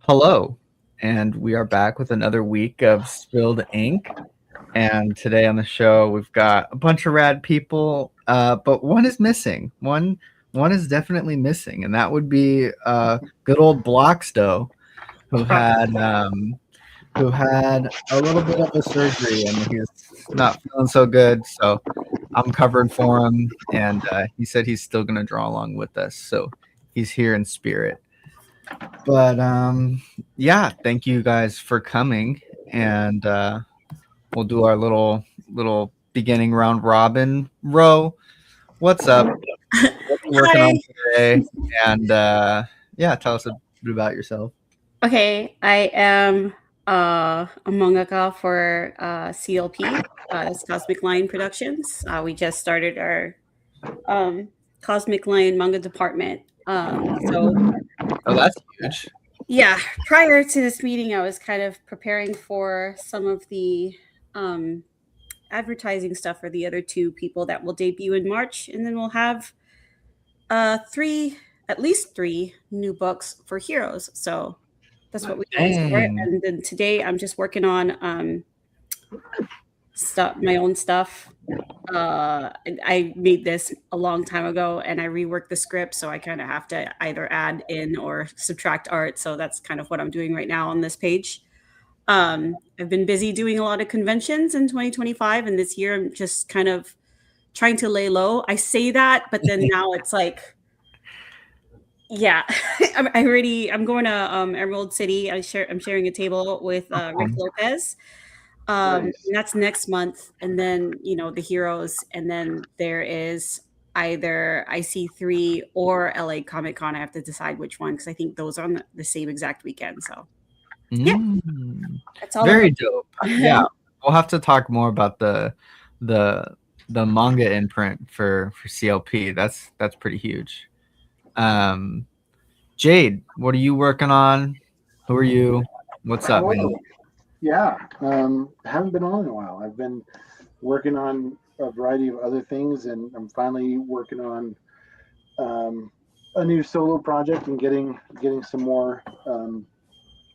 Hello, and we are back with another week of Spilled Ink. And today on the show, we've got a bunch of rad people, but one is missing. One is definitely missing, and that would be good old Bloxdorf, who had a little bit of a surgery, and he's not feeling so good. So I'm covering for him, and he said he's still going to draw along with us. So he's here in spirit. But yeah, thank you guys for coming, and we'll do our little beginning round robin. Ro, what's up? What are you working on today? And yeah, tell us a bit about yourself. Okay, I am a mangaka for CLP, that's Cosmic Lion Productions. We just started our Cosmic Lion manga department. Oh, that's huge. Yeah, prior to this meeting, I was kind of preparing for some of the advertising stuff for the other two people that will debut in March, and then we'll have at least three new books for heroes. So that's what we do for it. And then today I'm just working on my own stuff. I made this a long time ago and I reworked the script, so I kind of have to either add in or subtract art. So that's kind of what I'm doing right now on this page. I've been busy doing a lot of conventions in 2025, and this year I'm just kind of trying to lay low. I say that, but then now it's like, yeah, I'm going to Emerald City. I'm sharing a table with Rick Lopez. That's next month, and then the heroes, and then there is either IC3 or LA Comic Con. I have to decide which one because I think those are on the same exact weekend. So yeah, that's all. Very dope. Yeah, we'll have to talk more about the manga imprint for CLP. That's pretty huge. Jade, what are you working on? Who are you? What's up, man? Yeah, haven't been on in a while. I've been working on a variety of other things, and I'm finally working on a new solo project and getting some more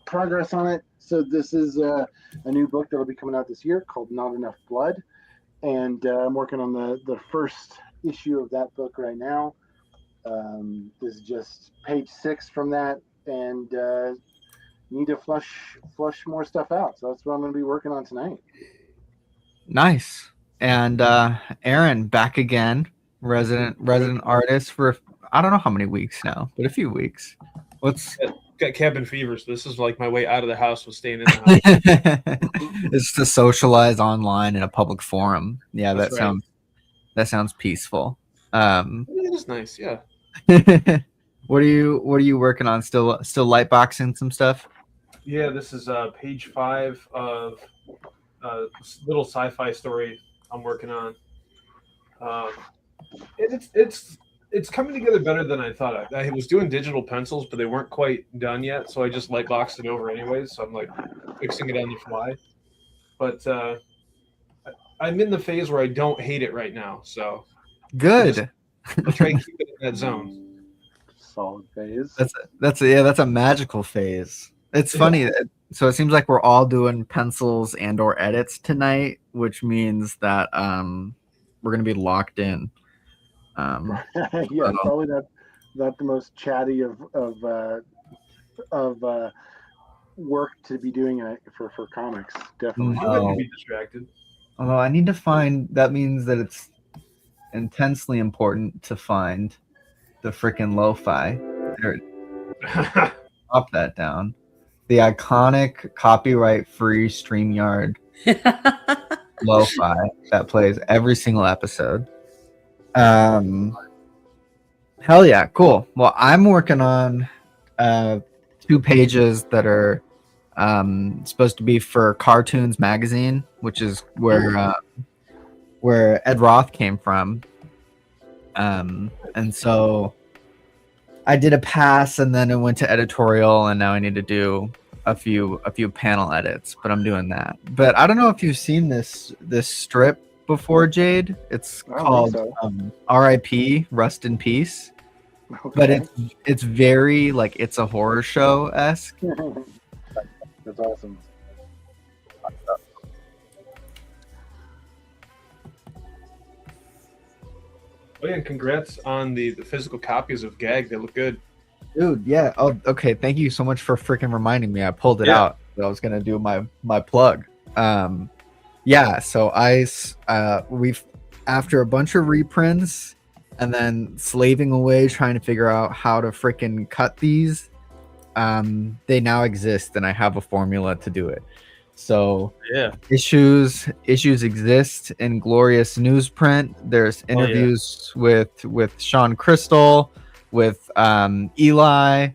progress on it. So this is a new book that'll be coming out this year called Not Enough Blood, and I'm working on the first issue of that book right now. This is just page 6 from that, and need to flush more stuff out. So that's what I'm going to be working on tonight. Nice. And Aaron, back again, resident artist for I don't know how many weeks now, but a few weeks. Got cabin fever, so this is like my way out of the house was staying in the house. It's to socialize online in a public forum. Yeah, that sounds peaceful. It is nice, yeah. What are you working on? Still lightboxing some stuff? Yeah, this is page 5 of this little sci-fi story I'm working on. It's coming together better than I thought. I was doing digital pencils, but they weren't quite done yet, so I just lightboxed it over anyways. So I'm like fixing it on the fly. But I'm in the phase where I don't hate it right now. So good. I'll try and keep it in that zone. Solid phase. That's a magical phase. It's funny. So it seems like we're all doing pencils and or edits tonight, which means that we're gonna be locked in. Yeah, probably not the most chatty of work to be doing for comics. Definitely. You wouldn't be distracted. Although I need to find. That means that it's intensely important to find the freaking lo-fi. Pop that down. The iconic copyright-free StreamYard lo-fi that plays every single episode. Hell yeah, cool. Well, I'm working on 2 pages that are supposed to be for Cartoons Magazine, which is where Ed Roth came from. And so I did a pass, and then it went to editorial, and now I need to do a few panel edits, but I'm doing that. But I don't know if you've seen this strip before, Jade. It's called R.I.P. Rust in Peace. but Okay. it's very like It's a Horror Show esque. That's awesome. Oh yeah, and congrats on the physical copies of Gag. They look good. Dude, yeah. Oh, okay. Thank you so much for freaking reminding me. I pulled it Yeah. out. I was gonna do my plug. Yeah. So we've after a bunch of reprints and then slaving away trying to figure out how to freaking cut these. They now exist, and I have a formula to do it. So Yeah. issues exist in glorious newsprint. There's interviews with Sean Crystal, with Eli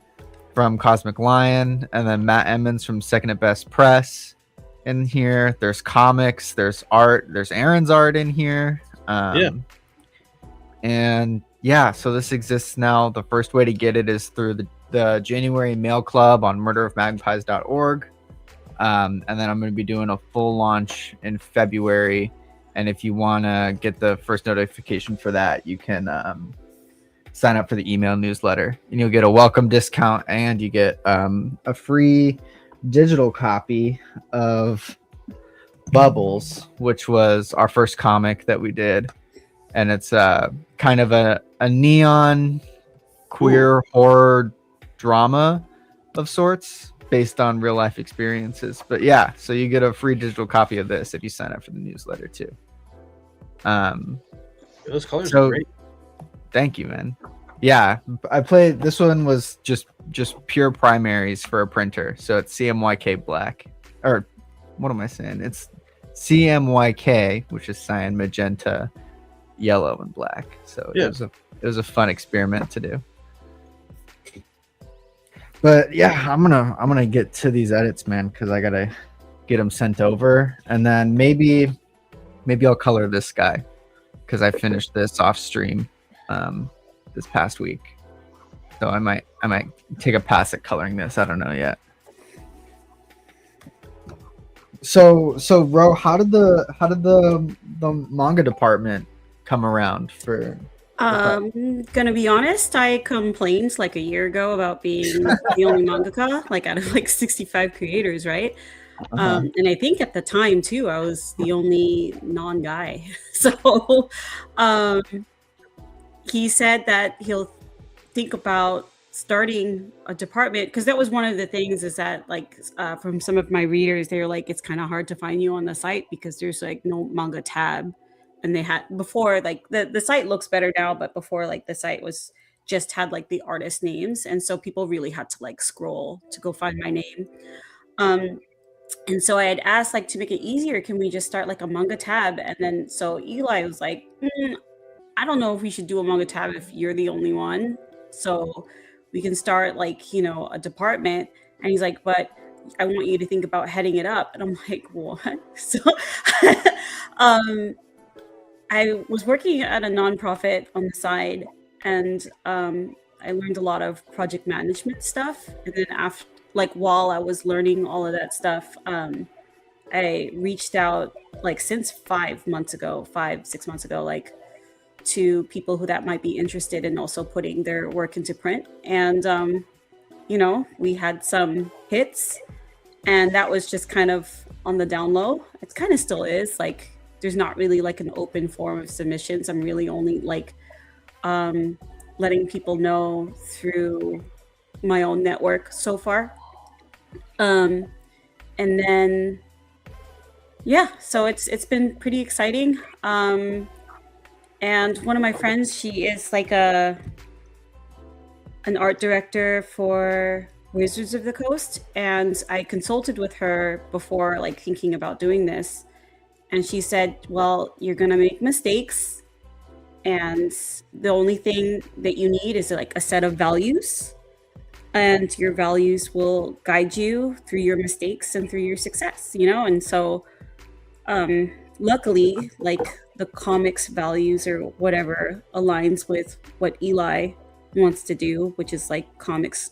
from Cosmic Lion, and then Matt Emmons from Second at Best Press in here. There's comics, there's art, there's Aaron's art in here. And yeah, so this exists now. The first way to get it is through the January Mail Club on murderofmagpies.org. And then I'm going to be doing a full launch in February. And if you want to get the first notification for that, you can sign up for the email newsletter, and you'll get a welcome discount, and you get a free digital copy of Bubbles, which was our first comic that we did. And it's kind of a neon queer horror drama of sorts based on real life experiences. But yeah, so you get a free digital copy of this if you sign up for the newsletter too. Those colors So- are great. Thank you, man. Yeah, I played this one was just pure primaries for a printer. So it's CMYK black, or what am I saying? It's CMYK, which is cyan, magenta, yellow, and black. So Yeah. it was a fun experiment to do. But yeah, I'm gonna get to these edits, man, because I gotta get them sent over, and then maybe I'll color this guy because I finished this off stream this past week. So I might take a pass at coloring this. I don't know yet. So Ro, how did the manga department come around for? Gonna be honest, I complained like a year ago about being the only mangaka, like out of like 65 creators, right? And I think at the time too, I was the only non-guy. So he said that he'll think about starting a department, because that was one of the things, is that like from some of my readers, they're like, it's kind of hard to find you on the site because there's like no manga tab. And they had before, like the site looks better now, but before, like the site was just had like the artist names, and so people really had to like scroll to go find my name. And so I had asked, like, to make it easier, can we just start like a manga tab? And then so Eli was like, I don't know if we should do a manga tab if you're the only one. So we can start like, you know, a department. And he's like, but I want you to think about heading it up. And I'm like, what? So I was working at a nonprofit on the side, and I learned a lot of project management stuff. And then after, like, while I was learning all of that stuff, I reached out like since 6 months ago, like to people who that might be interested in also putting their work into print. And you know, we had some hits, and that was just kind of on the down low. It kind of still is, like, there's not really like an open form of submissions. I'm really only like letting people know through my own network so far. And then yeah, so it's been pretty exciting. And one of my friends, she is like an art director for Wizards of the Coast, and I consulted with her before, like, thinking about doing this. And she said, well, you're going to make mistakes, and the only thing that you need is like a set of values, and your values will guide you through your mistakes and through your success, you know? And so luckily, like, the comics values or whatever aligns with what Eli wants to do, which is like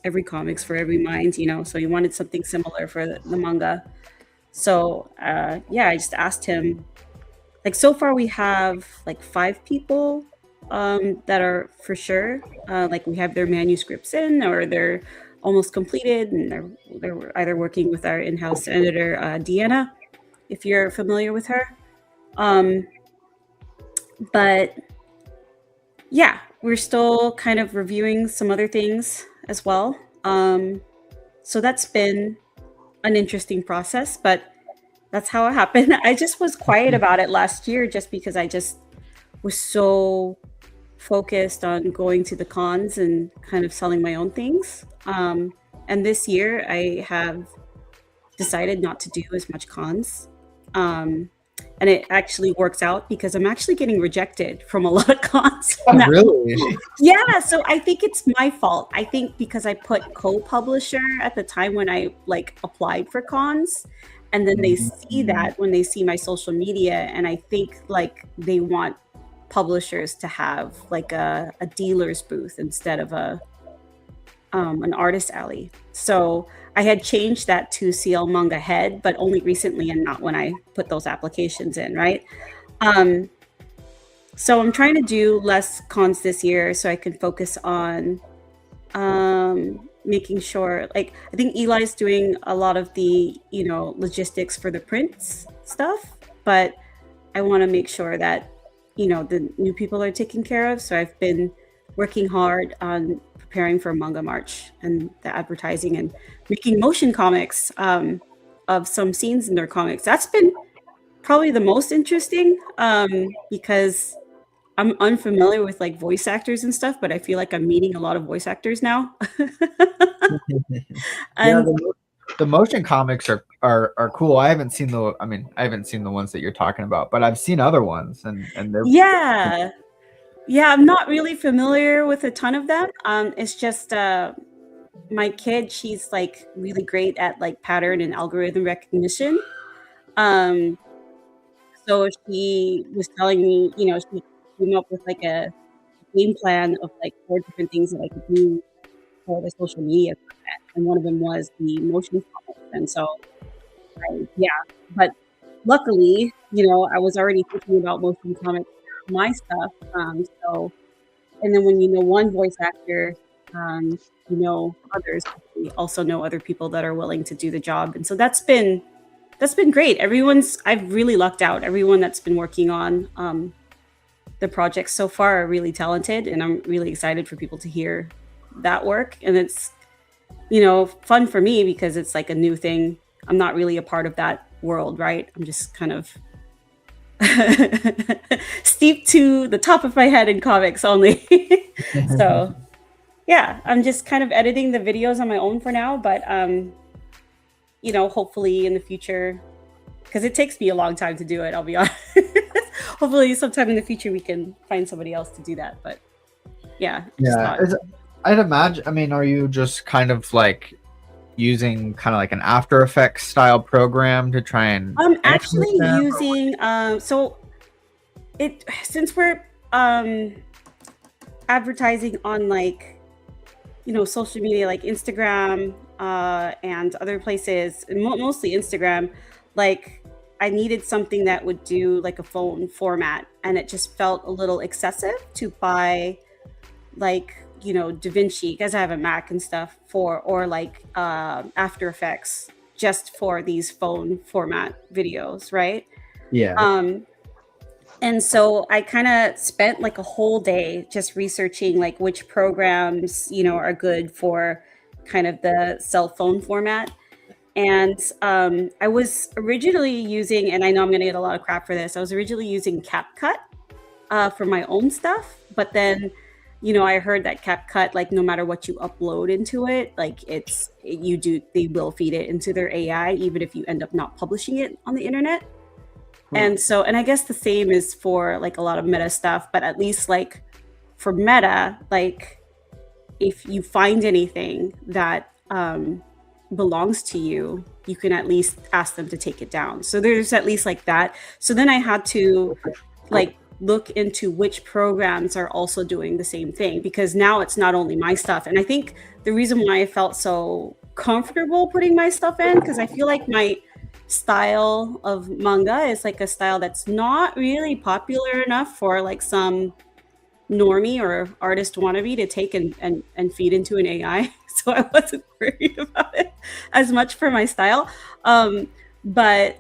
every comics for every mind, you know? So he wanted something similar for the manga. So yeah, I just asked him, like, so far we have like 5 people that are for sure. Like we have their manuscripts in, or they're almost completed, and they're either working with our in-house editor, Deanna, if you're familiar with her. But yeah, we're still kind of reviewing some other things as well. So that's been an interesting process, but that's how it happened. I just was quiet about it last year just because I just was so focused on going to the cons and kind of selling my own things. And this year I have decided not to do as much cons. And it actually works out because I'm actually getting rejected from a lot of cons now. Really? Yeah, so I think it's my fault. I think because I put co-publisher at the time when I like applied for cons, and then they see that when they see my social media, and I think like they want publishers to have like a dealer's booth instead of an artist alley. So I had changed that to CL Manga Head, but only recently and not when I put those applications in, right? So I'm trying to do less cons this year so I can focus on making sure, like, I think Eli's doing a lot of the, you know, logistics for the prints stuff, but I want to make sure that, you know, the new people are taken care of. So I've been working hard on preparing for Manga March and the advertising and making motion comics of some scenes in their comics. That's been probably the most interesting because I'm unfamiliar with like voice actors and stuff, but I feel like I'm meeting a lot of voice actors now. Yeah, the motion comics are cool. I haven't seen I haven't seen the ones that you're talking about, but I've seen other ones, and they're yeah, I'm not really familiar with a ton of them. It's just my kid, she's like really great at like pattern and algorithm recognition. Um, so she was telling me, you know, she came up with like a game plan of like 4 different things that I could do for the social media content, and one of them was the motion comics. And so, yeah, but luckily, you know, I was already thinking about motion comics for my stuff. So, and then when you know one voice actor, you know others. You also know other people that are willing to do the job, and so that's been great. I've really lucked out. Everyone that's been working on the projects so far are really talented, and I'm really excited for people to hear that work. And it's, you know, fun for me because it's like a new thing. I'm not really a part of that world, right? I'm just kind of steeped to the top of my head in comics only. So yeah, I'm just kind of editing the videos on my own for now, but you know, hopefully in the future, because it takes me a long time to do it, I'll be honest. Hopefully sometime in the future we can find somebody else to do that. But yeah. I'd imagine, I mean, are you just kind of like using kind of like an After Effects style program to try and I'm actually using so it, since we're advertising on like, you know, social media like Instagram and other places, mostly Instagram, like I needed something that would do like a phone format, and it just felt a little excessive to buy like, you know, DaVinci, because I have a Mac and stuff, or like After Effects just for these phone format videos, right? Yeah. And so I kind of spent like a whole day just researching like which programs, you know, are good for kind of the cell phone format. And I was originally using, and I know I'm going to get a lot of crap for this, I was originally using CapCut for my own stuff. But then, you know, I heard that CapCut, like no matter what you upload into it, like they will feed it into their AI, even if you end up not publishing it on the internet. And so, and I guess the same is for like a lot of meta stuff, but at least like for meta, like if you find anything that belongs to you, you can at least ask them to take it down. So there's at least like that. So then I had to like look into which programs are also doing the same thing, because now it's not only my stuff. And I think the reason why I felt so comfortable putting my stuff in, because I feel like my style of manga is like a style that's not really popular enough for like some normie or artist wannabe to take and feed into an AI. So I wasn't worried about it as much for my style. But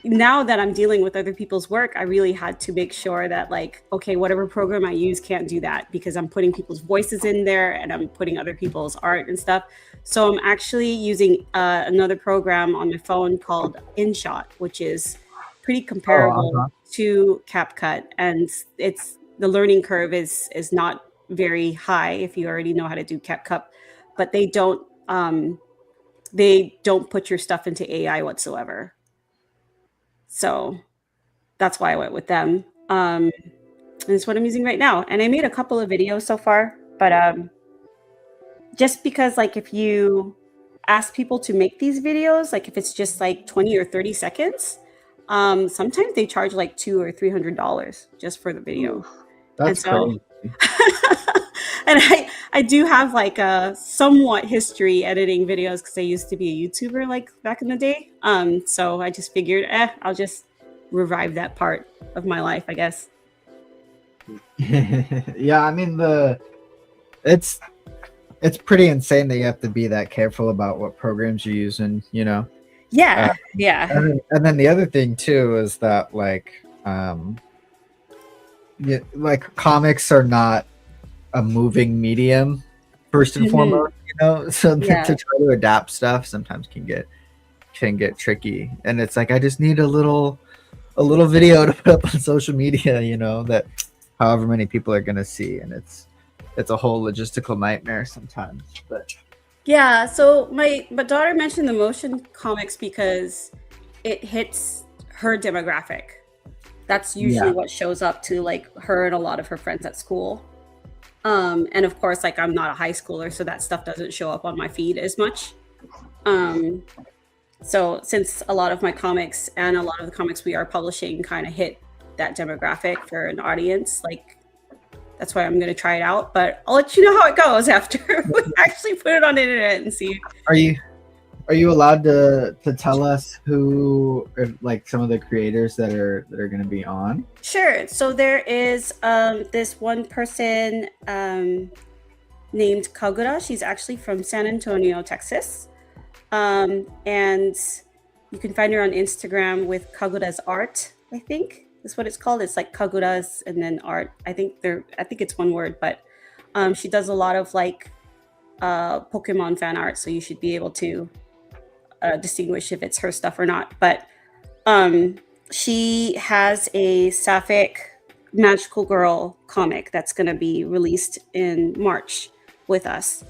now that I'm dealing with other people's work, I really had to make sure that, like, okay, whatever program I use can't do that, because I'm putting people's voices in there and I'm putting other people's art and stuff. So I'm actually using another program on my phone called InShot, which is pretty comparable to CapCut, and it's the learning curve is not very high if you already know how to do CapCut, but they don't put your stuff into AI whatsoever. So that's why I went with them. And it's what I'm using right now. And I made a couple of videos so far, but just because, like, if you ask people to make these videos, like if it's just like 20 or 30 seconds, sometimes they charge like $200 or $300 just for the video. That's crazy. And I do have like a somewhat history editing videos because I used to be a YouTuber like back in the day. So I just figured, I'll just revive that part of my life, I guess. Yeah, I mean it's pretty insane that you have to be that careful about what programs you're using, you know? Yeah. And then the other thing too is that like comics are not a moving medium first and foremost, you know, so to try to adapt stuff sometimes can get tricky. And it's like I just need a little video to put up on social media, you know, that however many people are gonna see, and it's a whole logistical nightmare sometimes. But yeah, so my daughter mentioned the motion comics because it hits her demographic. That's usually what shows up to like her and a lot of her friends at school. And of course, like I'm not a high schooler, so that stuff doesn't show up on my feed as much. So since a lot of my comics and a lot of the comics we are publishing kind of hit that demographic for an audience, like that's why I'm going to try it out. But I'll let you know how it goes after we actually put it on the internet and see. Are you allowed to tell us who, like, some of the creators that are going to be on? Sure. So there is this one person named Kagura. She's actually from San Antonio, Texas. And you can find her on Instagram with Kagura's Art, I think is what it's called. It's like Kagura's and then art. I think it's one word, but she does a lot of like Pokemon fan art, so you should be able to distinguish if it's her stuff or not. But she has a sapphic magical girl comic that's going to be released in March with us.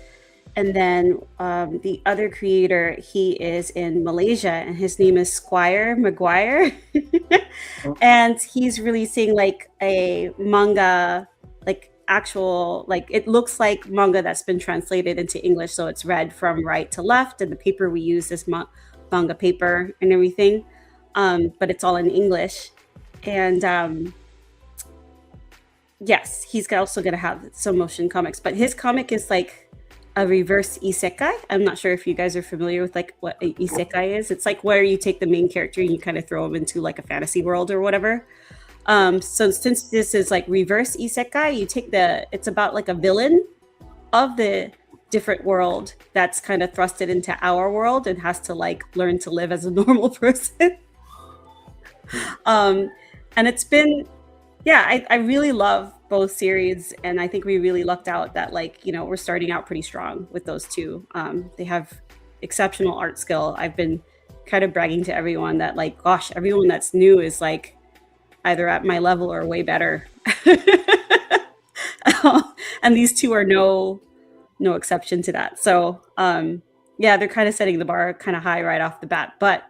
And then the other creator, he is in Malaysia, and his name is Squire Maguire. And he's releasing like a manga, like actual, like it looks like manga that's been translated into English. So it's read from right to left, and the paper we use is manga paper and everything. But it's all in English. And yes, he's also going to have some motion comics, but his comic is like a reverse isekai. I'm not sure if you guys are familiar with like what a isekai is. It's like where you take the main character and you kind of throw him into like a fantasy world or whatever. So since this is like reverse isekai, you take it's about like a villain of the different world that's kind of thrusted into our world and has to like learn to live as a normal person. And it's been, I really love both series, and I think we really lucked out that, like, you know, we're starting out pretty strong with those two. They have exceptional art skill. I've been kind of bragging to everyone that, like, gosh, everyone that's new is like either at my level or way better. And these two are no exception to that. So they're kind of setting the bar kind of high right off the bat, but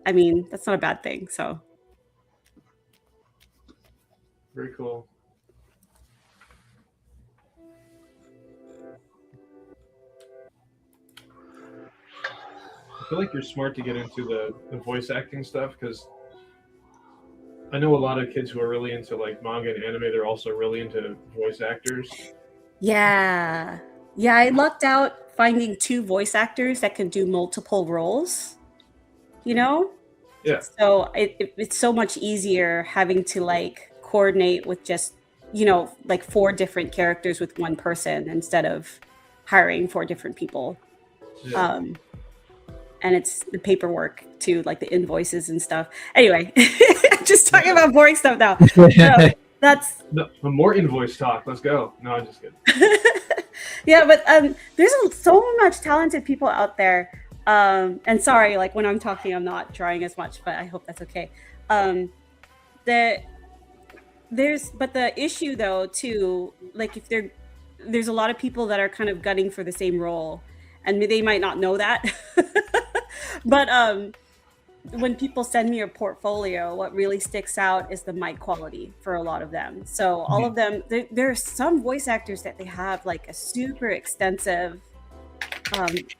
I mean, that's not a bad thing. So very cool. I feel like you're smart to get into the voice acting stuff, because I know a lot of kids who are really into like manga and anime. They're also really into voice actors. Yeah, I lucked out finding two voice actors that can do multiple roles, you know? Yeah. So it's so much easier having to like coordinate with just like 4 different characters with one person instead of hiring 4 different people. Yeah. And it's the paperwork too, like the invoices and stuff. Anyway, just talking about boring stuff now. So that's No, more invoice talk. Let's go. No, I'm just kidding. yeah, but there's so much talented people out there. And sorry, like when I'm talking, I'm not drawing as much, but I hope that's okay. But the issue though too, like if there's a lot of people that are kind of gunning for the same role, and they might not know that. But when people send me a portfolio, what really sticks out is the mic quality for a lot of them. So all of them, there are some voice actors that they have like a super extensive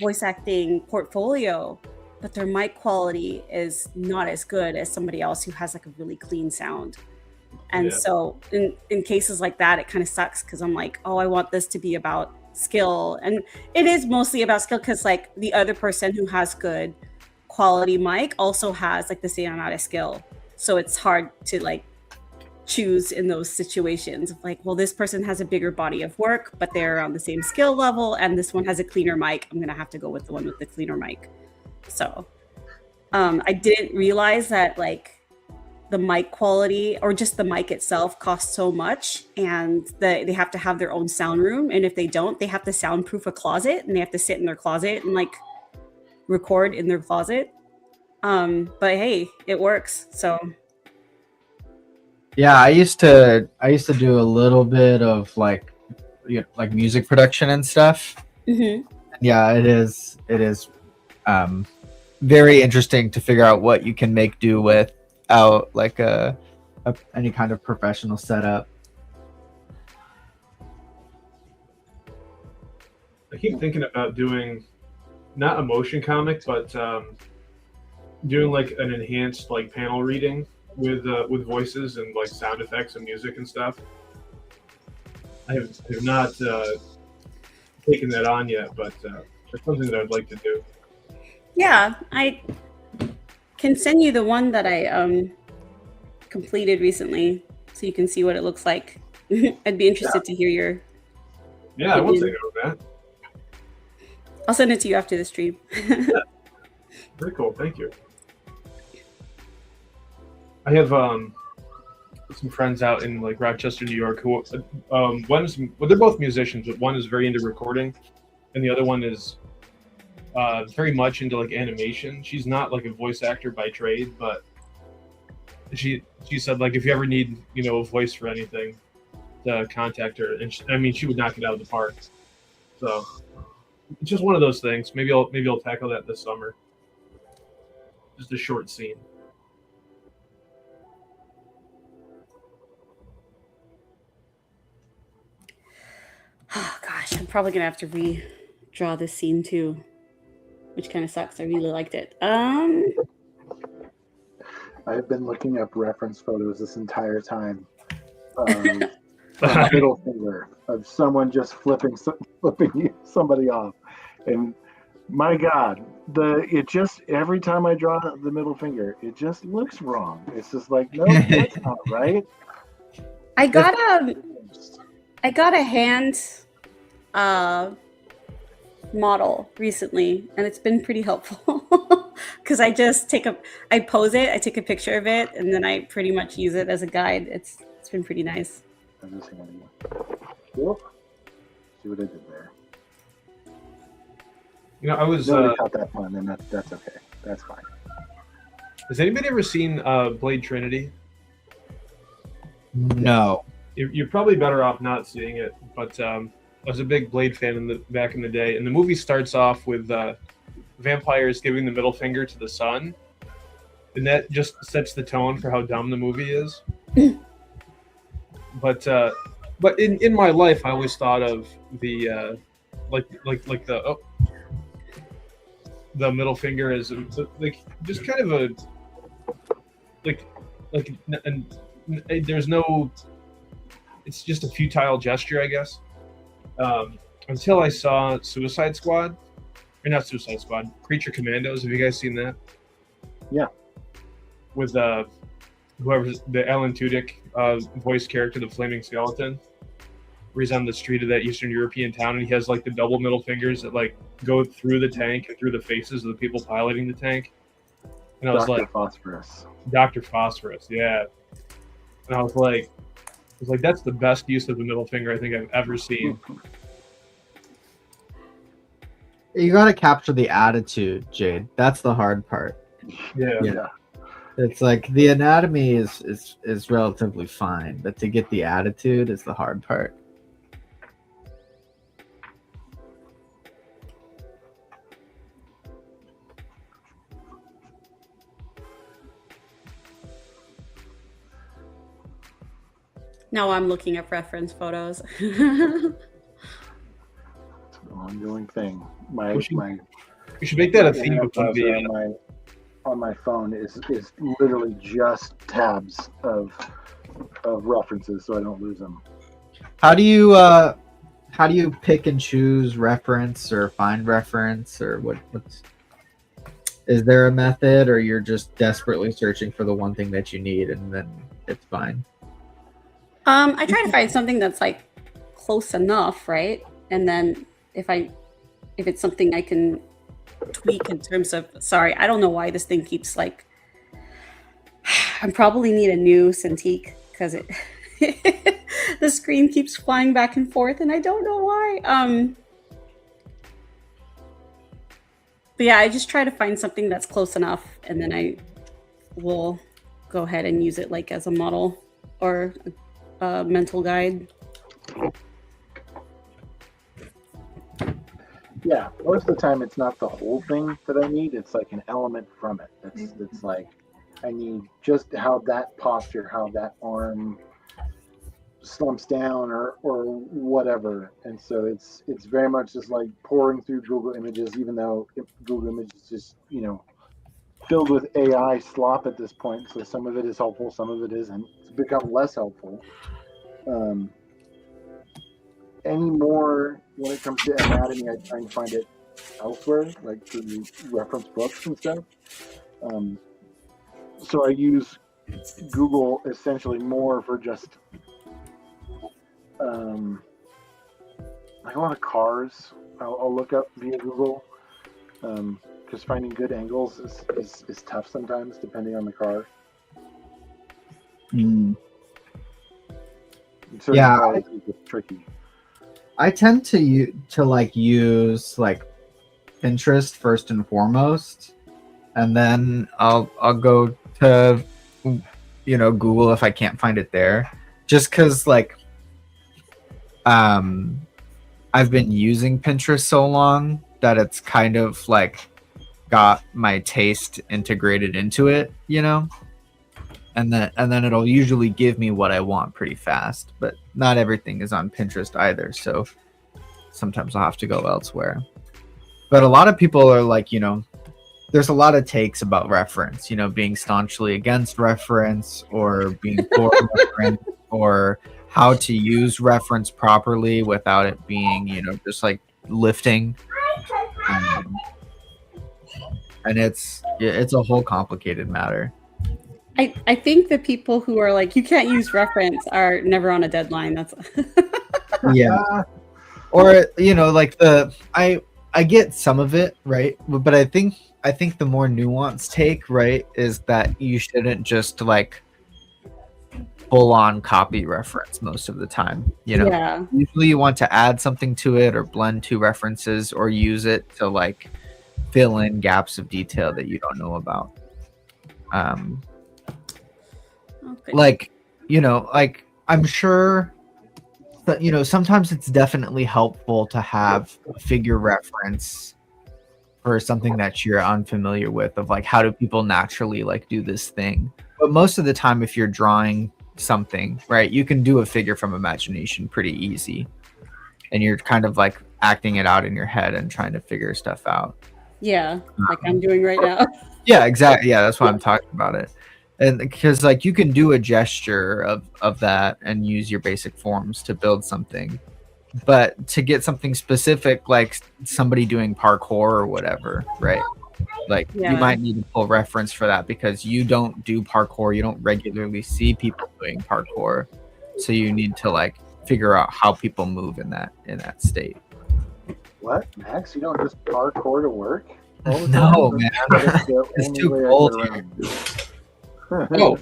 voice acting portfolio, but their mic quality is not as good as somebody else who has like a really clean sound. And so in cases like that, it kind of sucks because I'm like, oh, I want this to be about skill. And it is mostly about skill because like the other person who has good quality mic also has like the same amount of skill. So it's hard to like choose in those situations of like, well, this person has a bigger body of work, but they're on the same skill level, and this one has a cleaner mic. I'm gonna have to go with the one with the cleaner mic. So I didn't realize that like the mic quality or just the mic itself costs so much, and they have to have their own sound room, and if they don't, they have to soundproof a closet, and they have to sit in their closet and like record in their closet. But hey, it works. So Yeah, I used to do a little bit of like like music production and stuff. Yeah, it is very interesting to figure out what you can make do without like any kind of professional setup. I keep thinking about doing not a motion comic, but doing like an enhanced like panel reading with voices and like sound effects and music and stuff. I have not taken that on yet, but it's something that I'd like to do. yeah, I can send you the one that I completed recently so you can see what it looks like. I'd be interested to hear your Yeah, I will take over that. I'll send it to you after the stream. Very cool. Thank you. I have some friends out in like Rochester, New York, who they're both musicians, but one is very into recording, and the other one is very much into like animation. She's not like a voice actor by trade, but she said like if you ever need a voice for anything, to contact her, and she would knock it out of the park. So it's just one of those things. Maybe I'll tackle that this summer. Just a short scene. Oh gosh, I'm probably gonna have to redraw this scene too, which kind of sucks. I really liked it. I've been looking up reference photos this entire time. A middle finger of someone just flipping somebody off, and my God, every time I draw the middle finger, it just looks wrong. It's just like, no, that's not right. I got a hand model recently, and it's been pretty helpful because I just I pose it, I take a picture of it, and then I pretty much use it as a guide. It's been pretty nice. I'm just gonna whoop. See what I did there. I was Nobody caught that one, and that's okay. That's fine. Has anybody ever seen Blade Trinity? No. You're probably better off not seeing it, but I was a big Blade fan back in the day, and the movie starts off with vampires giving the middle finger to the sun, and that just sets the tone for how dumb the movie is. But in my life, I always thought of the the middle finger as like just kind of a and there's no. It's just a futile gesture, I guess. Until I saw Suicide Squad, or not Suicide Squad, Creature Commandos. Have you guys seen that? Yeah. With whoever's the Alan Tudyk voice character, the Flaming Skeleton, where he's on the street of that Eastern European town, and he has like the double middle fingers that like go through the tank and through the faces of the people piloting the tank. And I was Dr. like, Phosphorus. Dr. Phosphorus, yeah. And I was like, that's the best use of the middle finger I think I've ever seen. You got to capture the attitude, Jade. That's the hard part. Yeah. It's like the anatomy is relatively fine, but to get the attitude is the hard part. Now I'm looking at reference photos. It's an ongoing thing. You should make that a theme of one video. On my phone is literally just tabs of references, so I don't lose them. How do you pick and choose reference or find reference, or what's is there a method, or you're just desperately searching for the one thing that you need and then it's fine? I try to find something that's like close enough, right? And then if it's something I can tweak in terms of, sorry, I don't know why this thing keeps like, I probably need a new Cintiq because the screen keeps flying back and forth and I don't know why. But yeah, I just try to find something that's close enough and then I will go ahead and use it like as a model or a mental guide. Yeah, most of the time it's not the whole thing that I need. It's like an element from it. It's like I need just how that posture, how that arm slumps down or whatever. And so it's very much just like pouring through Google Images, even though Google Images is just, filled with AI slop at this point. So some of it is helpful, some of it isn't. It's become less helpful. Anymore when it comes to anatomy, I try and find it elsewhere, like through reference books and stuff. So I use Google essentially more for just like a lot of cars. I'll look up via Google because finding good angles is tough sometimes depending on the car. Yeah, it's tricky. I tend to use like Pinterest first and foremost, and then I'll go to Google if I can't find it there, just because like I've been using Pinterest so long that it's kind of like got my taste integrated into it, and then it'll usually give me what I want pretty fast, but not everything is on Pinterest either, so sometimes I'll have to go elsewhere. But a lot of people are like, there's a lot of takes about reference, being staunchly against reference or being for reference, or how to use reference properly without it being, just like lifting. And it's a whole complicated matter. I think the people who are like, you can't use reference are never on a deadline. That's yeah. Or, like I get some of it, right? But I think the more nuanced take, right, is that you shouldn't just like full on copy reference most of the time. Yeah. Usually you want to add something to it or blend two references or use it to like fill in gaps of detail that you don't know about. Okay. Like I'm sure that sometimes it's definitely helpful to have a figure reference for something that you're unfamiliar with, of like, how do people naturally like do this thing? But most of the time, if you're drawing something, right, you can do a figure from imagination pretty easy, and you're kind of like acting it out in your head and trying to figure stuff out. Yeah, like I'm doing right now. Yeah, exactly. Yeah, that's why I'm talking about it. And because like you can do a gesture of that and use your basic forms to build something, but to get something specific, like somebody doing parkour or whatever, right, Like you Yeah. might need to pull reference for that because you don't do parkour. You don't regularly see people doing parkour, so you need to like figure out how people move in that state. What, Max? You don't just parkour to work? All the No, time? man. That's the It's only too way I cold get here. around. Oh,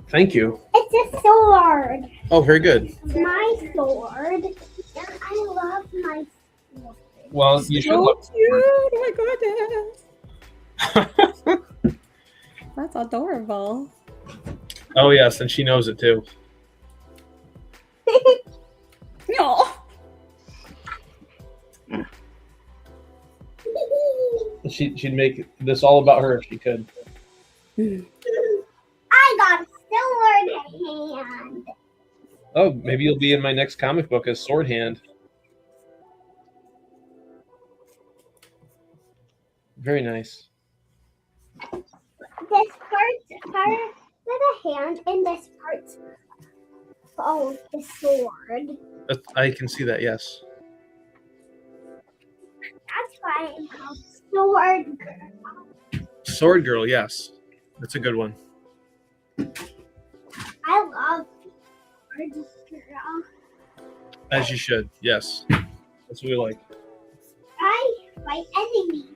thank you. It's a sword. Oh, very good. My sword. And I love my sword. Well, you should So look. cute. Oh my goodness. That's adorable. Oh yes, and she knows it too. No. She'd make this all about her if she could. I got a sword hand. Oh, maybe you'll be in my next comic book as Sword Hand. Very nice. This part with a hand, and this part's the sword. I can see that. Yes. That's why I have sword girl. Sword Girl. Yes, that's a good one. I love sword girl. As you should. Yes, that's what we like. I fight enemies.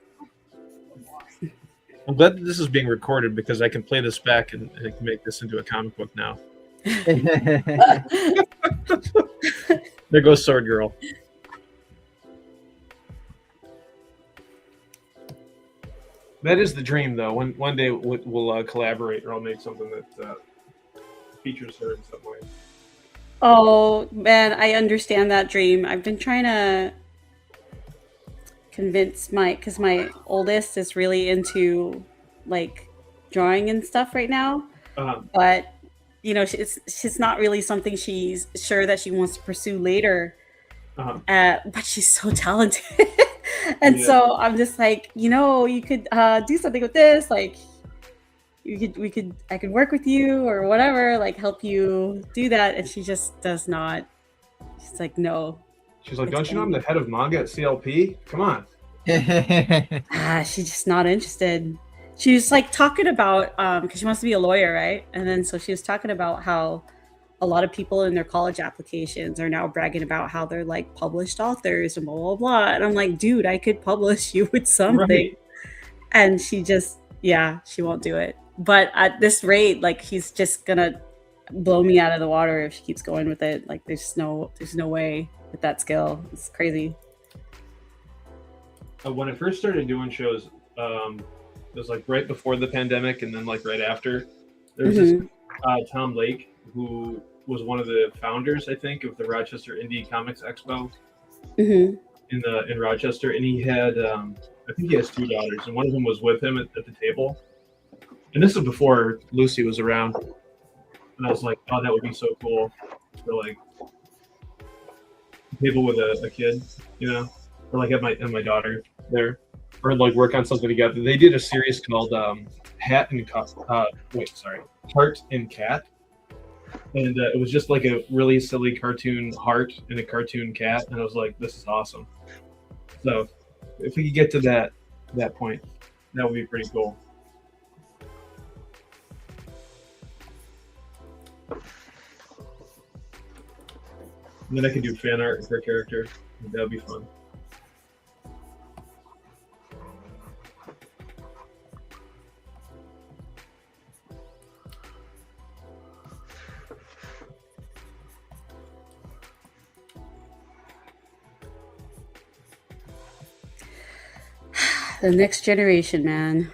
I'm glad that this is being recorded because I can play this back and I can make this into a comic book now. There goes Sword Girl. That is the dream, though. One day we'll collaborate, or I'll make something that features her in some way. Oh man, I understand that dream. I've been trying to convince because my oldest is really into like drawing and stuff right now, but you know, she's not really something she's sure that she wants to pursue later. But she's so talented. And so I'm just like, you know, you could do something with this, like I could work with you or whatever, like help you do that. And she just does not. She's like, no. She's like, don't you know I'm the head of manga at CLP? Come on. She's just not interested. She was like talking about because she wants to be a lawyer, right? And then so she was talking about how a lot of people in their college applications are now bragging about how they're like published authors and blah blah blah. And I'm like, dude, I could publish you with something. Right. And she just, she won't do it. But at this rate, like he's just gonna blow me out of the water if she keeps going with it. Like there's no way with that skill. It's crazy. When I first started doing shows, it was like right before the pandemic, and then like right after. There's this Tom Lake, who was one of the founders, I think, of the Rochester Indie Comics Expo in Rochester, and he had, I think he has 2 daughters, and one of them was with him at the table. And this is before Lucy was around, and I was like, oh, that would be so cool for like table with a kid, you know, or like have my daughter there, or like work on something together. They did a series called Heart and Cat. And it was just like a really silly cartoon heart and a cartoon cat, and I was like, "This is awesome." So, if we could get to that point, that would be pretty cool. And then I could do fan art for a character. That would be fun. The next generation, man.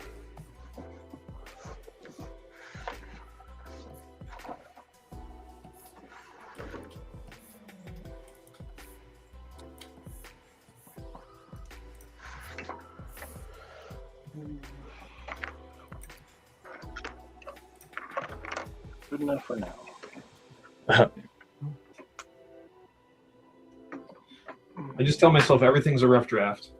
Good enough for now. I just tell myself everything's a rough draft.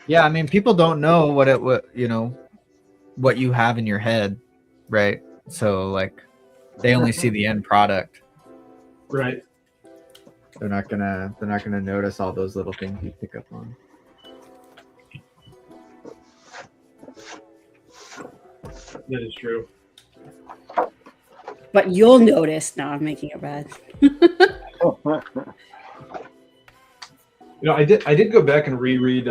Yeah, I mean, people don't know what what you have in your head, right? So like, they only see the end product. Right. They're not gonna notice all those little things you pick up on. That is true. But you'll notice. No, I'm making it bad. I did go back and reread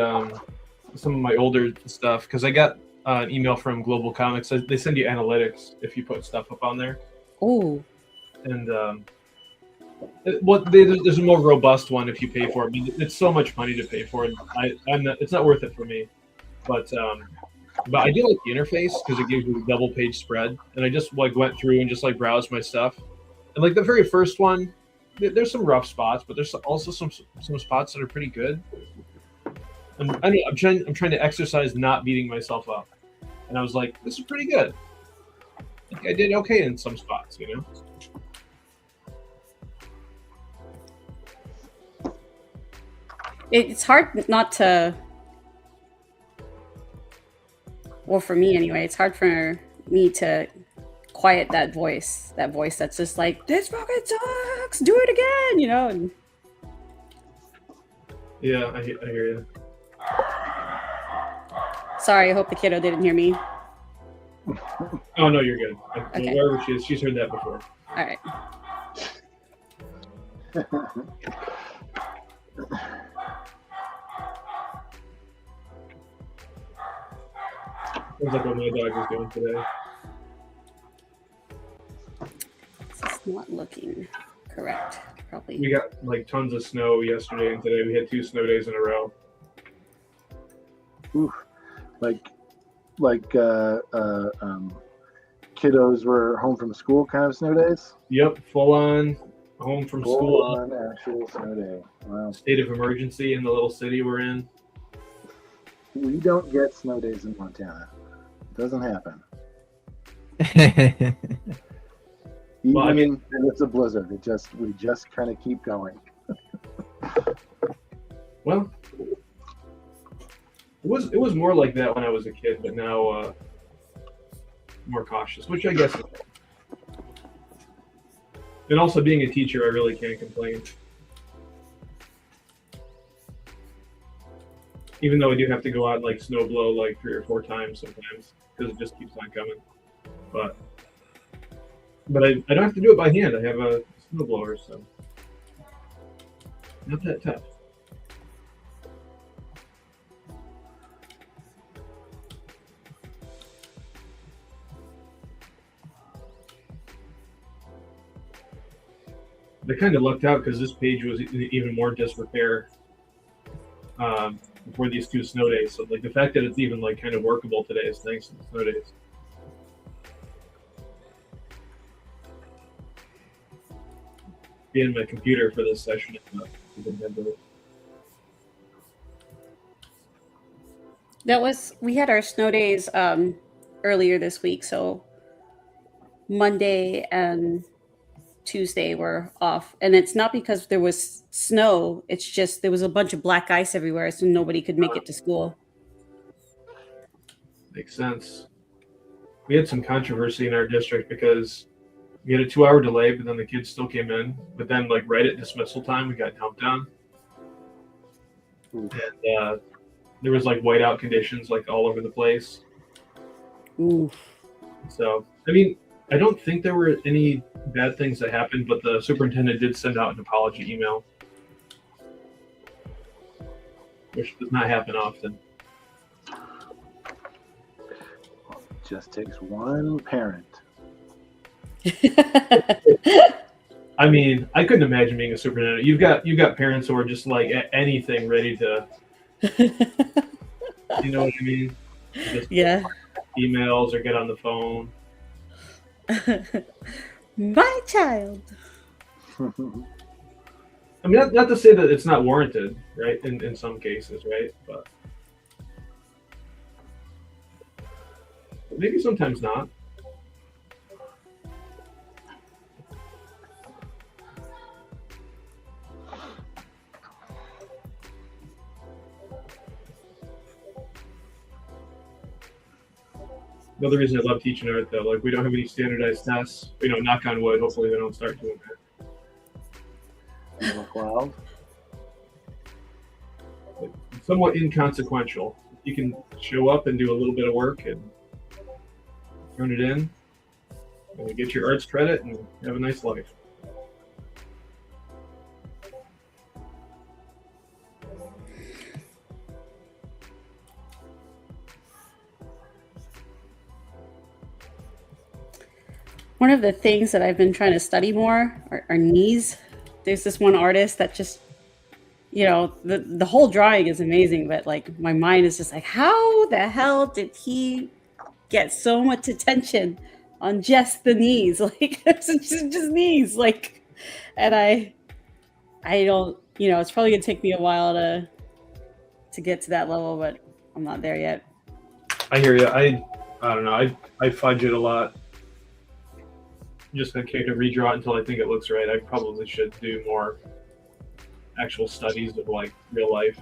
some of my older stuff because I got an email from Global Comics. They send you analytics if you put stuff up on there. Oh, And there's a more robust one if you pay for it. I mean, it's so much money to pay for it. It's not worth it for me. But I do like the interface because it gives you a double page spread. And I just like went through and just like browsed my stuff. And like the very first one, there's some rough spots, but there's also some spots that are pretty good. And I'm trying to exercise not beating myself up. And I was like, this is pretty good. Like, I did okay in some spots, it's hard not to. Well, for me anyway, it's hard for me to quiet that voice that's just like, this fucking sucks, do it again, And Yeah, I hear you. sorry, I hope the kiddo didn't hear me. Oh no, you're good. Okay. Wherever she is, she's heard that before. All right. Sounds like what my dog is doing today. It's not looking correct. Probably. We got like tons of snow yesterday and today. We had 2 snow days in a row. Oof. Like kiddos were home from school kind of snow days. Yep, full on home from Full school. on actual snow day. Wow. State of emergency in the little city we're in. We don't get snow days in Montana. It doesn't happen. Even Well, I mean- if it's a blizzard, we just kind of keep going. Well, it was more like that when I was a kid, but now more cautious, which I guess is good. And also being a teacher, I really can't complain. Even though I do have to go out and like snow blow like 3 or 4 times sometimes because it just keeps on coming. But I don't have to do it by hand. I have a snow blower, so not that tough. They kind of lucked out because this page was in even more disrepair before these 2 snow days. So like the fact that it's even like kind of workable today is thanks to the snow days. Being my computer for this session. We had our snow days earlier this week, so Monday and Tuesday were off, and it's not because there was snow, it's just there was a bunch of black ice everywhere, so nobody could make it to school. Makes sense. We had some controversy in our district because we had a 2-hour delay, but then the kids still came in. But then, like right at dismissal time, we got dumped on, and there was like whiteout conditions like all over the place. Ooh. So, I mean, I don't think there were any bad things that happened, but the superintendent did send out an apology email, which does not happen often. It just takes one parent. I mean, I couldn't imagine being a superintendent. You've got parents who are just like anything ready to, you know what I mean? Just Yeah. emails or get on the phone. My child. I mean, not to say that it's not warranted, right? In some cases, right? But maybe sometimes not. Another reason I love teaching art, though, like we don't have any standardized tests. You know, knock on wood. Hopefully, they don't start doing that. Look wild. It's somewhat inconsequential. You can show up and do a little bit of work and turn it in, and get your arts credit and have a nice life. One of the things that I've been trying to study more are knees. There's this one artist that just, you know, the whole drawing is amazing, but like my mind is just like, how the hell did he get so much attention on just the knees? Like it's just knees. Like, and I don't, you know, it's probably gonna take me a while to get to that level, but I'm not there yet. I hear you. I don't know. I fudge it a lot. I'm just gonna kind of redraw it until I think it looks right. I probably should do more actual studies of like real life.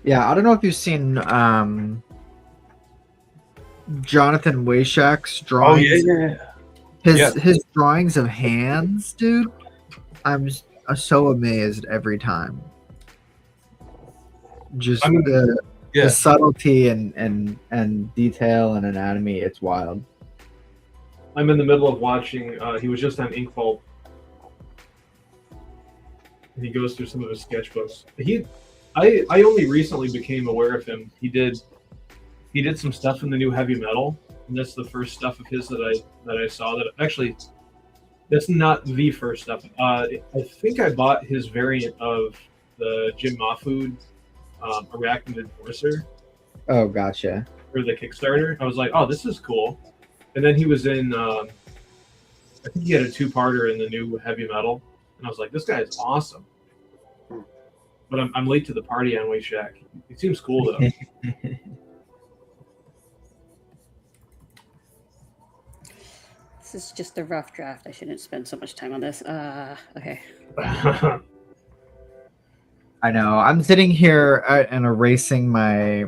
Yeah, I don't know if you've seen Jonathan Wayshak's drawings. His drawings of hands, dude. I'm so amazed every time. Just the subtlety and detail and anatomy, it's wild. I'm in the middle of watching. He was just on Inkvault, and he goes through some of his sketchbooks. I only recently became aware of him. He did some stuff in the new heavy metal, and that's the first stuff of his that I saw. That actually, that's not the first stuff. I think I bought his variant of the Jim Mahfood Arachnid Enforcer. Oh, gotcha. For the Kickstarter. I was like, oh, this is cool. And then he was in, I think he had a 2-parter in the new heavy metal. And I was like, this guy is awesome. But I'm late to the party on Wayshak. He seems cool, though. This is just a rough draft. I shouldn't spend so much time on this. Okay. I know. I'm sitting here and erasing my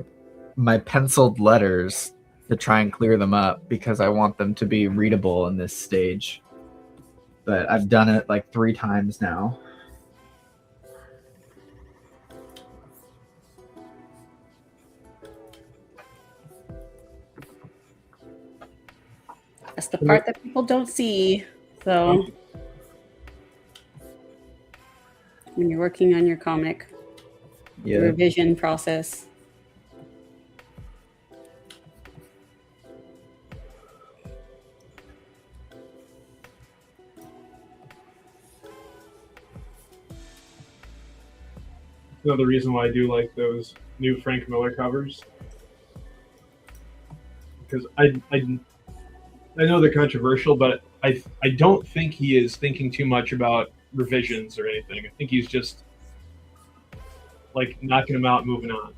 penciled letters to try and clear them up because I want them to be readable in this stage. But I've done it like 3 times now. That's the part that people don't see. So when you're working on your comic, the revision process. Another reason why I do like those new Frank Miller covers, because I know they're controversial, but I don't think he is thinking too much about revisions or anything. I think he's just like knocking them out and moving on.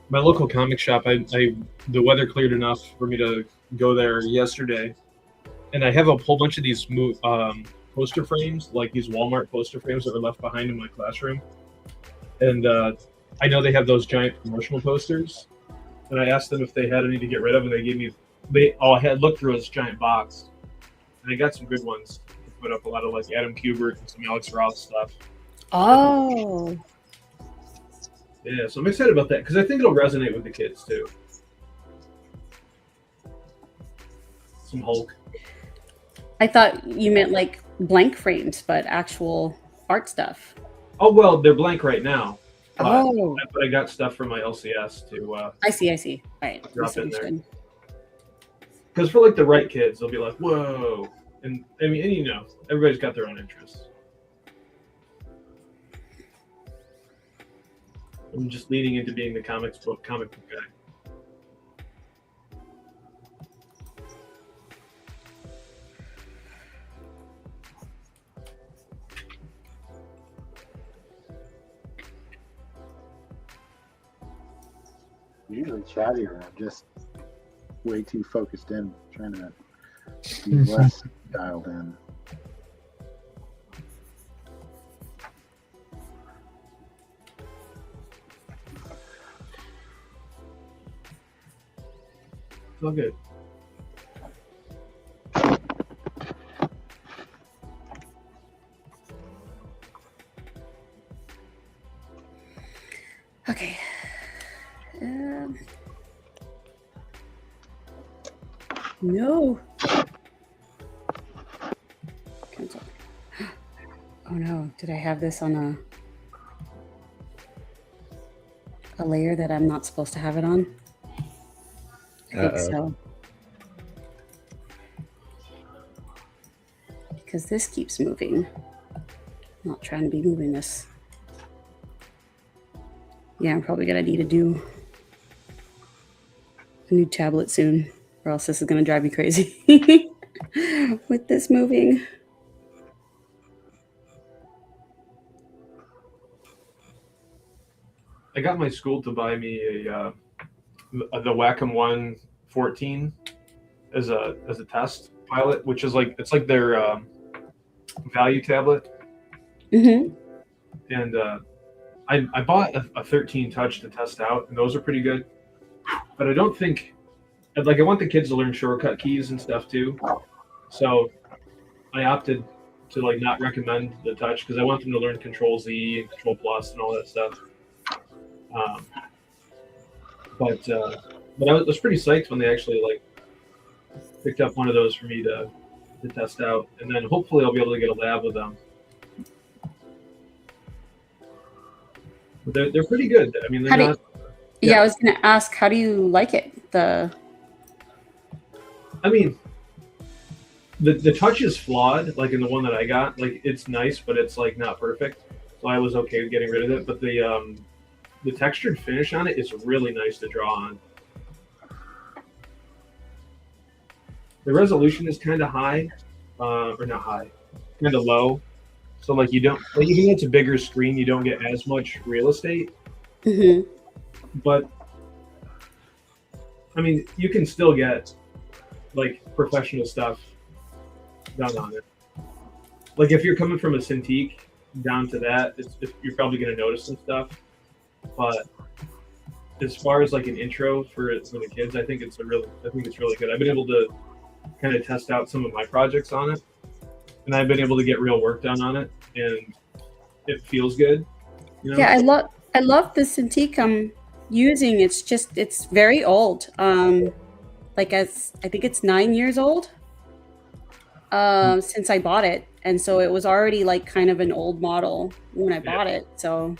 My local comic shop, the weather cleared enough for me to go there yesterday, and I have a whole bunch of these poster frames, like these Walmart poster frames that were left behind in my classroom. And I know they have those giant promotional posters, and I asked them if they had any to get rid of, and they gave me. I had looked through this giant box, and I got some good ones. I put up a lot of like Adam Kubert and some Alex Ross stuff. Oh. Yeah, so I'm excited about that because I think it'll resonate with the kids too. Some Hulk. I thought you meant like blank frames, but actual art stuff. Oh well, they're blank right now. Oh. But I got stuff from my LCS to. I see. All right. Drop in there. Because for like the right kids, they'll be like, "Whoa!" And I mean, and you know, everybody's got their own interests. I'm just leaning into being the comic book guy. usually chattier. I'm just way too focused in, trying to be less dialed in. It's all good. Okay. No. Cancel. Oh no, did I have this on a layer that I'm not supposed to have it on? I think so. Because this keeps moving. I'm not trying to be moving this. Yeah, I'm probably gonna need to do a new tablet soon, or else this is gonna drive me crazy with this moving. I got my school to buy me the Wacom 114 as a test pilot, which is like, it's like their value tablet. Mm-hmm. And I bought a 13 touch to test out, and those are pretty good. But I don't think, like, I want the kids to learn shortcut keys and stuff too. So I opted to like not recommend the touch because I want them to learn Control Z and Control Plus and all that stuff. But I was pretty psyched when they actually like picked up one of those for me to test out, and then hopefully I'll be able to get a lab with them. But they're pretty good. I mean, they're not. Yeah, I was gonna ask, how do you like it? I mean, the touch is flawed, like in the one that I got. Like, it's nice, but it's like not perfect. So I was okay with getting rid of it. But the textured finish on it is really nice to draw on. The resolution is kind of high, or not high, kind of low. So like you don't, like, even though it's a bigger screen, you don't get as much real estate. Mm-hmm. But I mean, you can still get like professional stuff done on it. Like if you're coming from a Cintiq down to that, you're probably going to notice some stuff. But as far as like an intro for the kids, I think it's really good. I've been able to kind of test out some of my projects on it, and I've been able to get real work done on it, and it feels good. You know? Yeah, I love the Cintiq I'm using. It's very old. Like I think it's 9 years old since I bought it, and so it was already like kind of an old model when I bought it. So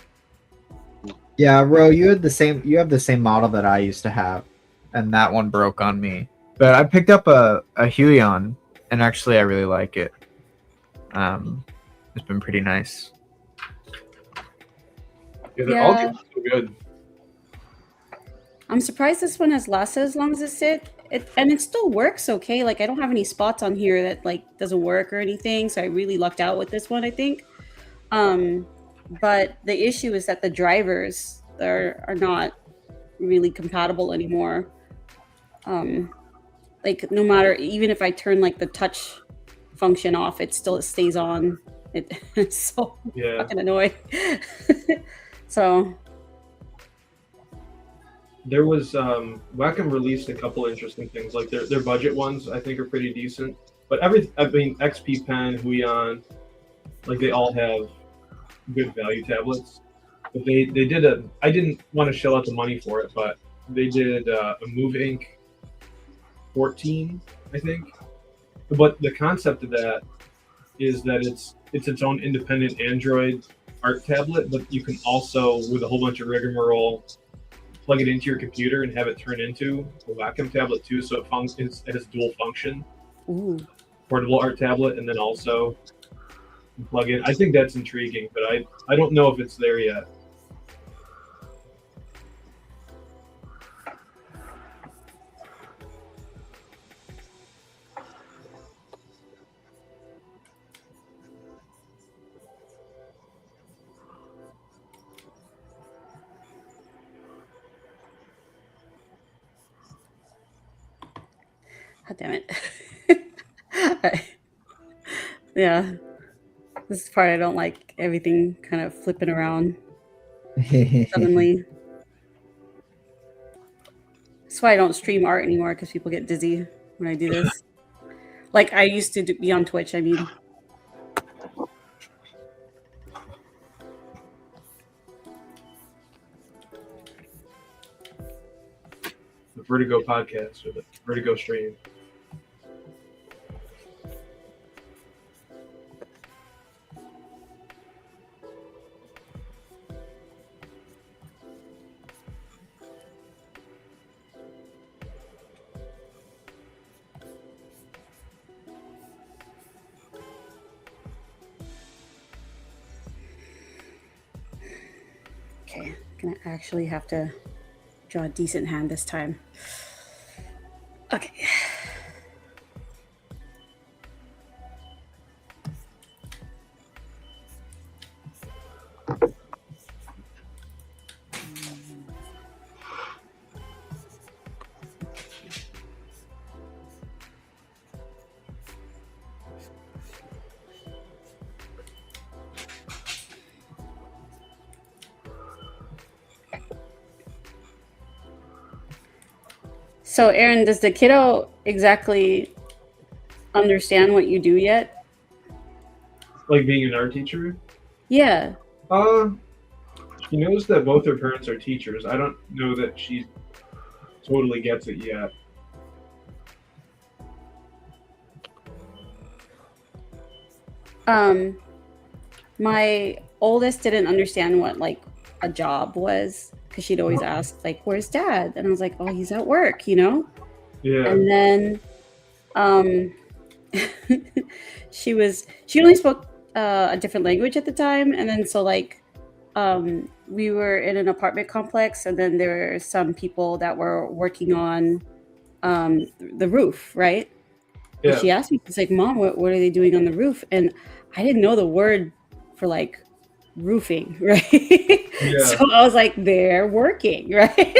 Yeah, Ro, you have the same model that I used to have, and that one broke on me. But I picked up a Huion, and actually I really like it. It's been pretty nice. Yeah, they're all so good. I'm surprised this one has lasted as long as and it still works okay. Like I don't have any spots on here that like doesn't work or anything, so I really lucked out with this one, I think. But the issue is that the drivers are not really compatible anymore. Like no matter, even if I turn like the touch function off, it stays on. It's so fucking annoying. So there was Wacom released a couple interesting things, like their budget ones I think are pretty decent. But XP Pen, Huion, like they all have good value tablets. But they did I didn't want to shell out the money for it, but they did a Move Inc. 14, I think. But the concept of that is that it's its own independent Android art tablet, but you can also, with a whole bunch of rigmarole, plug it into your computer and have it turn into a Wacom tablet too. So it has dual function. Ooh. Portable art tablet, and then also plug in. I think that's intriguing, but I don't know if it's there yet. God damn it. Yeah. This is the part I don't like, everything kind of flipping around suddenly. That's why I don't stream art anymore, because people get dizzy when I do this. Like I used to be on Twitch, I mean. The Vertigo podcast or the Vertigo stream. Okay, gonna actually have to draw a decent hand this time. Okay. So, Aaron, does the kiddo exactly understand what you do yet? Like being an art teacher? Yeah. She knows that both her parents are teachers. I don't know that she totally gets it yet. My oldest didn't understand what like a job was, because she'd always ask like, "Where's Dad?" And I was like, "Oh, he's at work," you know. Yeah. And then, she only spoke a different language at the time, and then so like, we were in an apartment complex, and then there were some people that were working on the roof, right? Yeah. And she asked me, she's like, "Mom, what are they doing on the roof?" And I didn't know the word for like roofing, right? Yeah. So I was like, "They're working," right?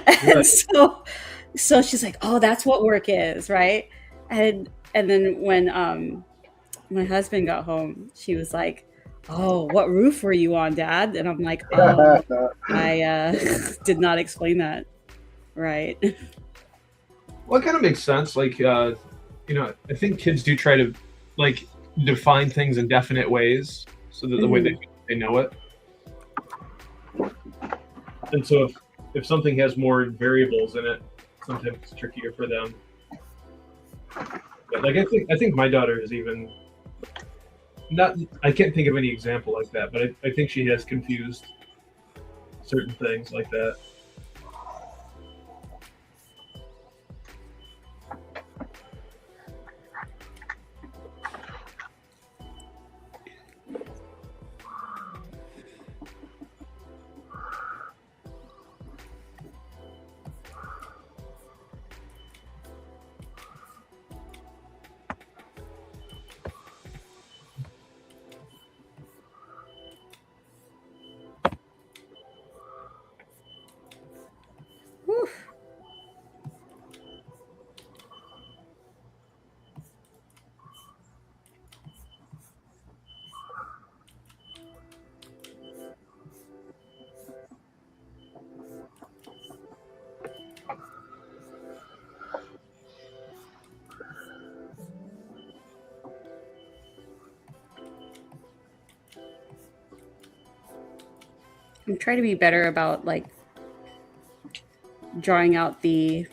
And Right. so she's like, "Oh, that's what work is," right? And then when my husband got home, she was like, "Oh, what roof were you on, Dad?" And I'm like, "Oh, I did not explain that right." Well, it kind of makes sense. Like, I think kids do try to like define things in definite ways so that the way they know it. And so if something has more variables in it, sometimes it's trickier for them. But like I think my daughter is even not. I can't think of any example like that, but I think she has confused certain things like that. Whew. I'm trying to be better about like drawing out the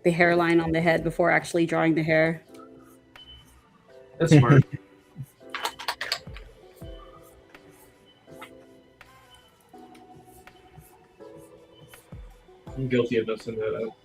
hairline on the head before actually drawing the hair. That's smart. I'm guilty of messing that up.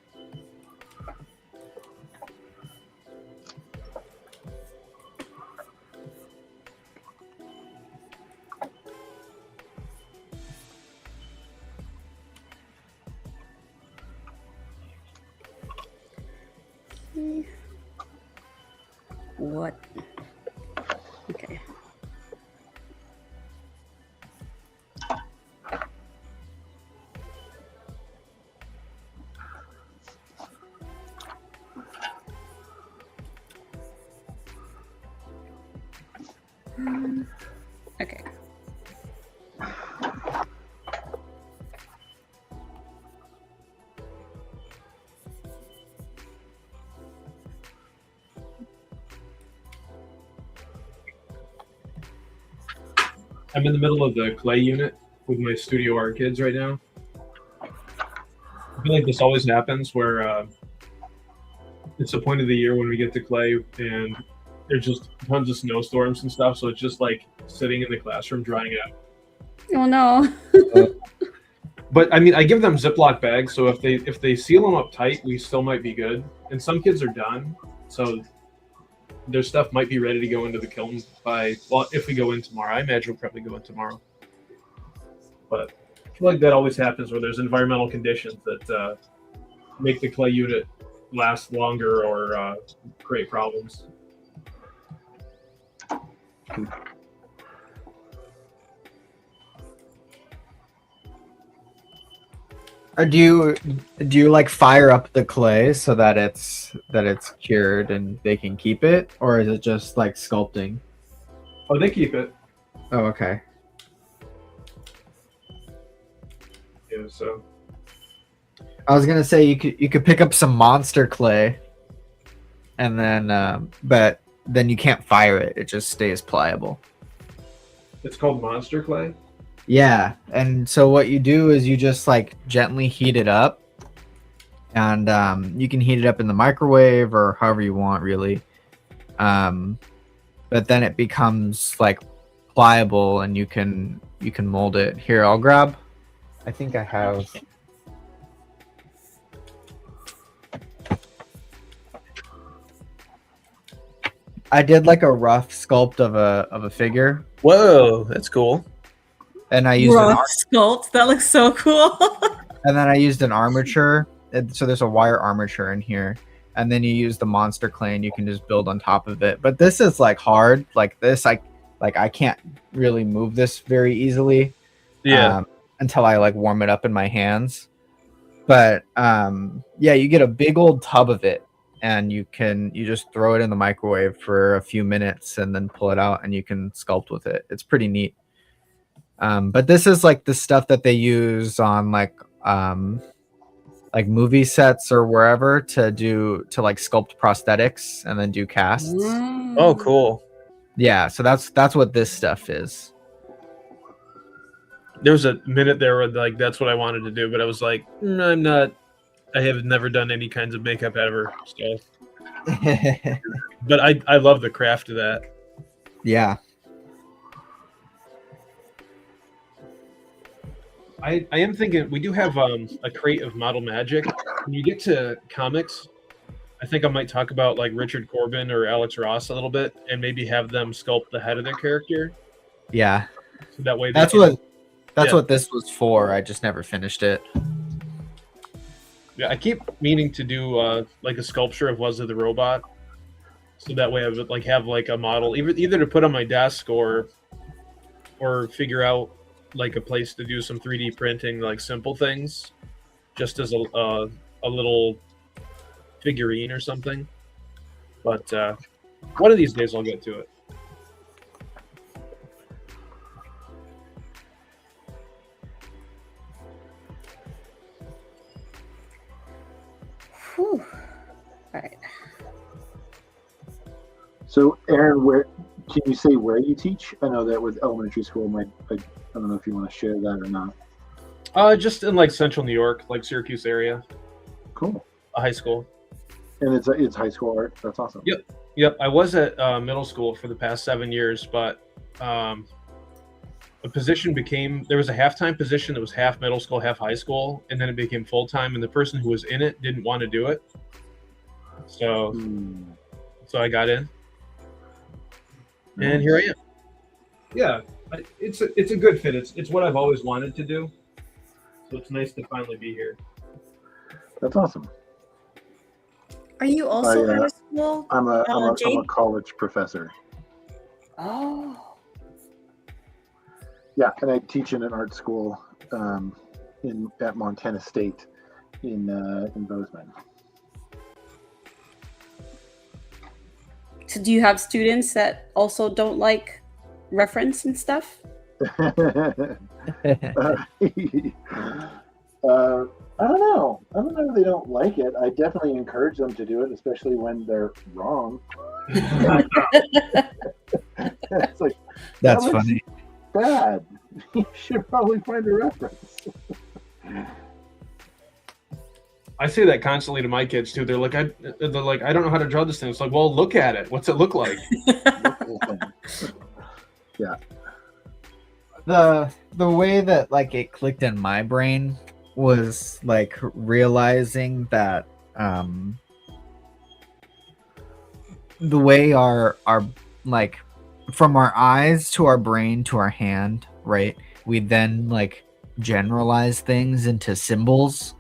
What? Okay. Okay. I'm in the middle of the clay unit with my studio art kids right now. I feel like this always happens where it's the point of the year when we get to clay and there's just tons of snowstorms and stuff, so it's just like sitting in the classroom drying out. Oh no. But I mean, I give them Ziploc bags, so if they seal them up tight, we still might be good. And some kids are done, so their stuff might be ready to go into the kiln if we go in tomorrow. I imagine we'll probably go in tomorrow. But I feel like that always happens where there's environmental conditions that make the clay unit last longer or create problems. Or do you like fire up the clay so that it's cured and they can keep it, or is it just like sculpting? Oh, they keep it. Oh, okay. Yeah, so I was gonna say you could pick up some monster clay, and then but then you can't fire it; it just stays pliable. it's called monster clay. Yeah, and so what you do is you just like gently heat it up, and you can heat it up in the microwave or however you want, really. But then it becomes like pliable, and you can mold it. Here, I'll grab. I think I have. I did like a rough sculpt of a figure, Whoa, that's cool. and I used Rough sculpt. That looks so cool. and then I used an armature. So there's a wire armature in here, and then you use the monster clay, and you can just build on top of it. But this is like hard. Like this, I can't really move this very easily. Yeah. Until I like warm it up in my hands. But yeah, you get a big old tub of it, and you just throw it in the microwave for a few minutes and then pull it out, and you can sculpt with it. It's pretty neat. But this is like the stuff that they use on like movie sets or wherever to like sculpt prosthetics and then do casts. Oh, cool. Yeah, so that's what this stuff is. There was a minute there where like that's what I wanted to do, but I was like, I'm not. I have never done any kinds of makeup ever. So, but I love the craft of that. Yeah. I am thinking we do have a crate of model magic. When you get to comics, I think I might talk about like Richard Corbin or Alex Ross a little bit, and maybe have them sculpt the head of their character. Yeah. So that way, That's what this was for. I just never finished it. Yeah, I keep meaning to do like a sculpture of Wuzza the robot, so that way I would like have like a model, either to put on my desk or figure out like a place to do some 3D printing, like simple things, just as a little figurine or something. But one of these days I'll get to it. Whew. All right. So, Aaron, where can you say where you teach? I know that with elementary school, I don't know if you want to share that or not. Just in like central New York, like Syracuse area, Cool. a high school. And it's high school art. That's awesome. Yep, I was at middle school for the past 7 years, but a position there was a half-time position that was half middle school, half high school, and then it became full-time, and the person who was in it didn't want to do it. So I got in. And here I am. Yeah, it's a good fit. It's what I've always wanted to do. So it's nice to finally be here. That's awesome. Are you also out of school? I'm a Jade? college professor. Oh. Yeah, and I teach in an art school at Montana State in Bozeman. So do you have students that also don't like reference and stuff? I don't know. I don't know if they don't like it. I definitely encourage them to do it, especially when they're wrong. It's like, That's that looks funny. bad. You should probably find a reference. I say that constantly to my kids too. They're like, I don't know how to draw this thing. It's like, well, look at it. What's it look like? Yeah. The way that like it clicked in my brain was like realizing that the way our like from our eyes to our brain to our hand, right? We then like generalize things into symbols,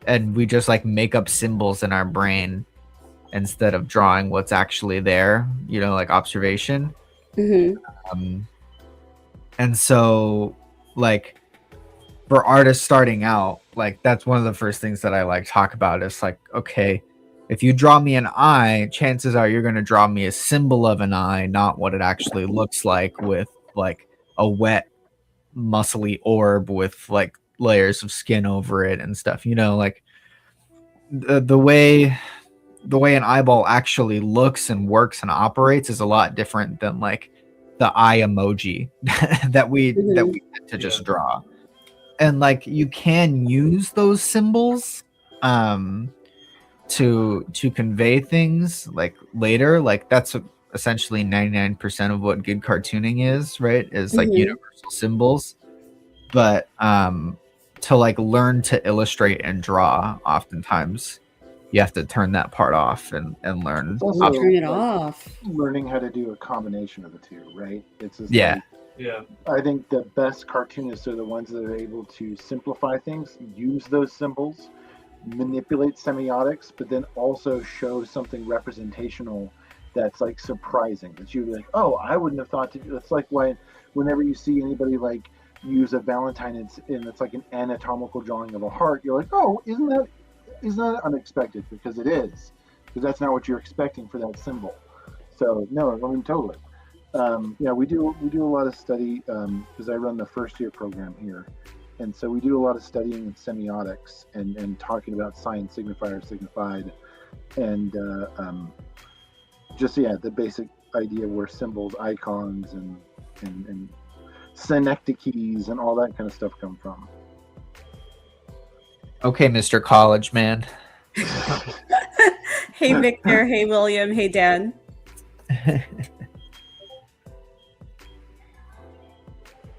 and we just like make up symbols in our brain instead of drawing what's actually there, you know, like observation. Mm-hmm. And so like for artists starting out, like that's one of the first things that I like talk about is like, okay, if you draw me an eye, chances are you're going to draw me a symbol of an eye, not what it actually looks like with like a wet muscly orb with like layers of skin over it and stuff, you know, like the way an eyeball actually looks and works and operates is a lot different than like the eye emoji that we tend to just draw. And like you can use those symbols to convey things like later, like that's essentially 99% of what good cartooning is, right? Is like universal symbols. But to like learn to illustrate and draw, oftentimes you have to turn that part off and learn. It's also Turn it like off. learning how to do a combination of the two, right? It's just Yeah. Yeah. I think the best cartoonists are the ones that are able to simplify things, use those symbols, manipulate semiotics, but then also show something representational that's like surprising. That you'd be like, oh, I wouldn't have thought to do. It's like whenever you see anybody like use a Valentine and it's like an anatomical drawing of a heart, you're like, oh, isn't that unexpected? Because it is, because that's not what you're expecting for that symbol. So no, I mean totally. Yeah, we do a lot of study because I run the first year program here, and so we do a lot of studying in semiotics and talking about sign, signifier, signified, and just the basic idea where symbols, icons, and synecdoches and all that kind of stuff come from. Okay, Mr. College Man. Hey Victor, hey William, hey Dan.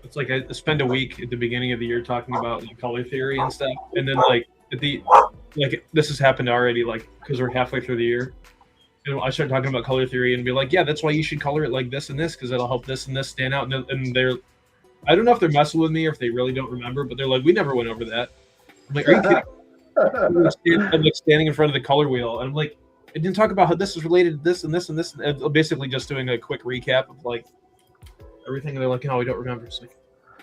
It's like I spend a week at the beginning of the year talking about like, color theory and stuff, and then like this has happened already, like because we're halfway through the year, and I start talking about color theory and be like, yeah, that's why you should color it like this and this because it'll help this and this stand out. And they're, I don't know if they're messing with me or if they really don't remember, but they're like, we never went over that. I'm like, are you kidding? I'm like standing in front of the color wheel, and I'm like, I didn't talk about how this is related to this and this and this. And basically, just doing a quick recap of like everything. And they're like, no, we don't remember. It's like,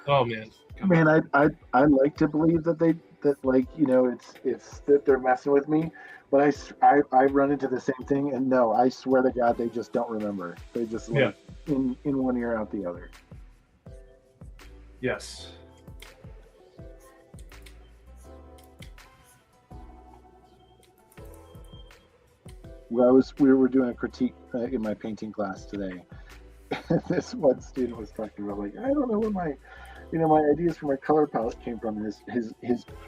oh man. Man, I like to believe that like, you know, it's that they're messing with me, but I run into the same thing, and no, I swear to God, they just don't remember. They just like in one ear out the other. Yes. Well, we were doing a critique in my painting class today. This one student was talking about like, I don't know where my ideas for my color palette came from. His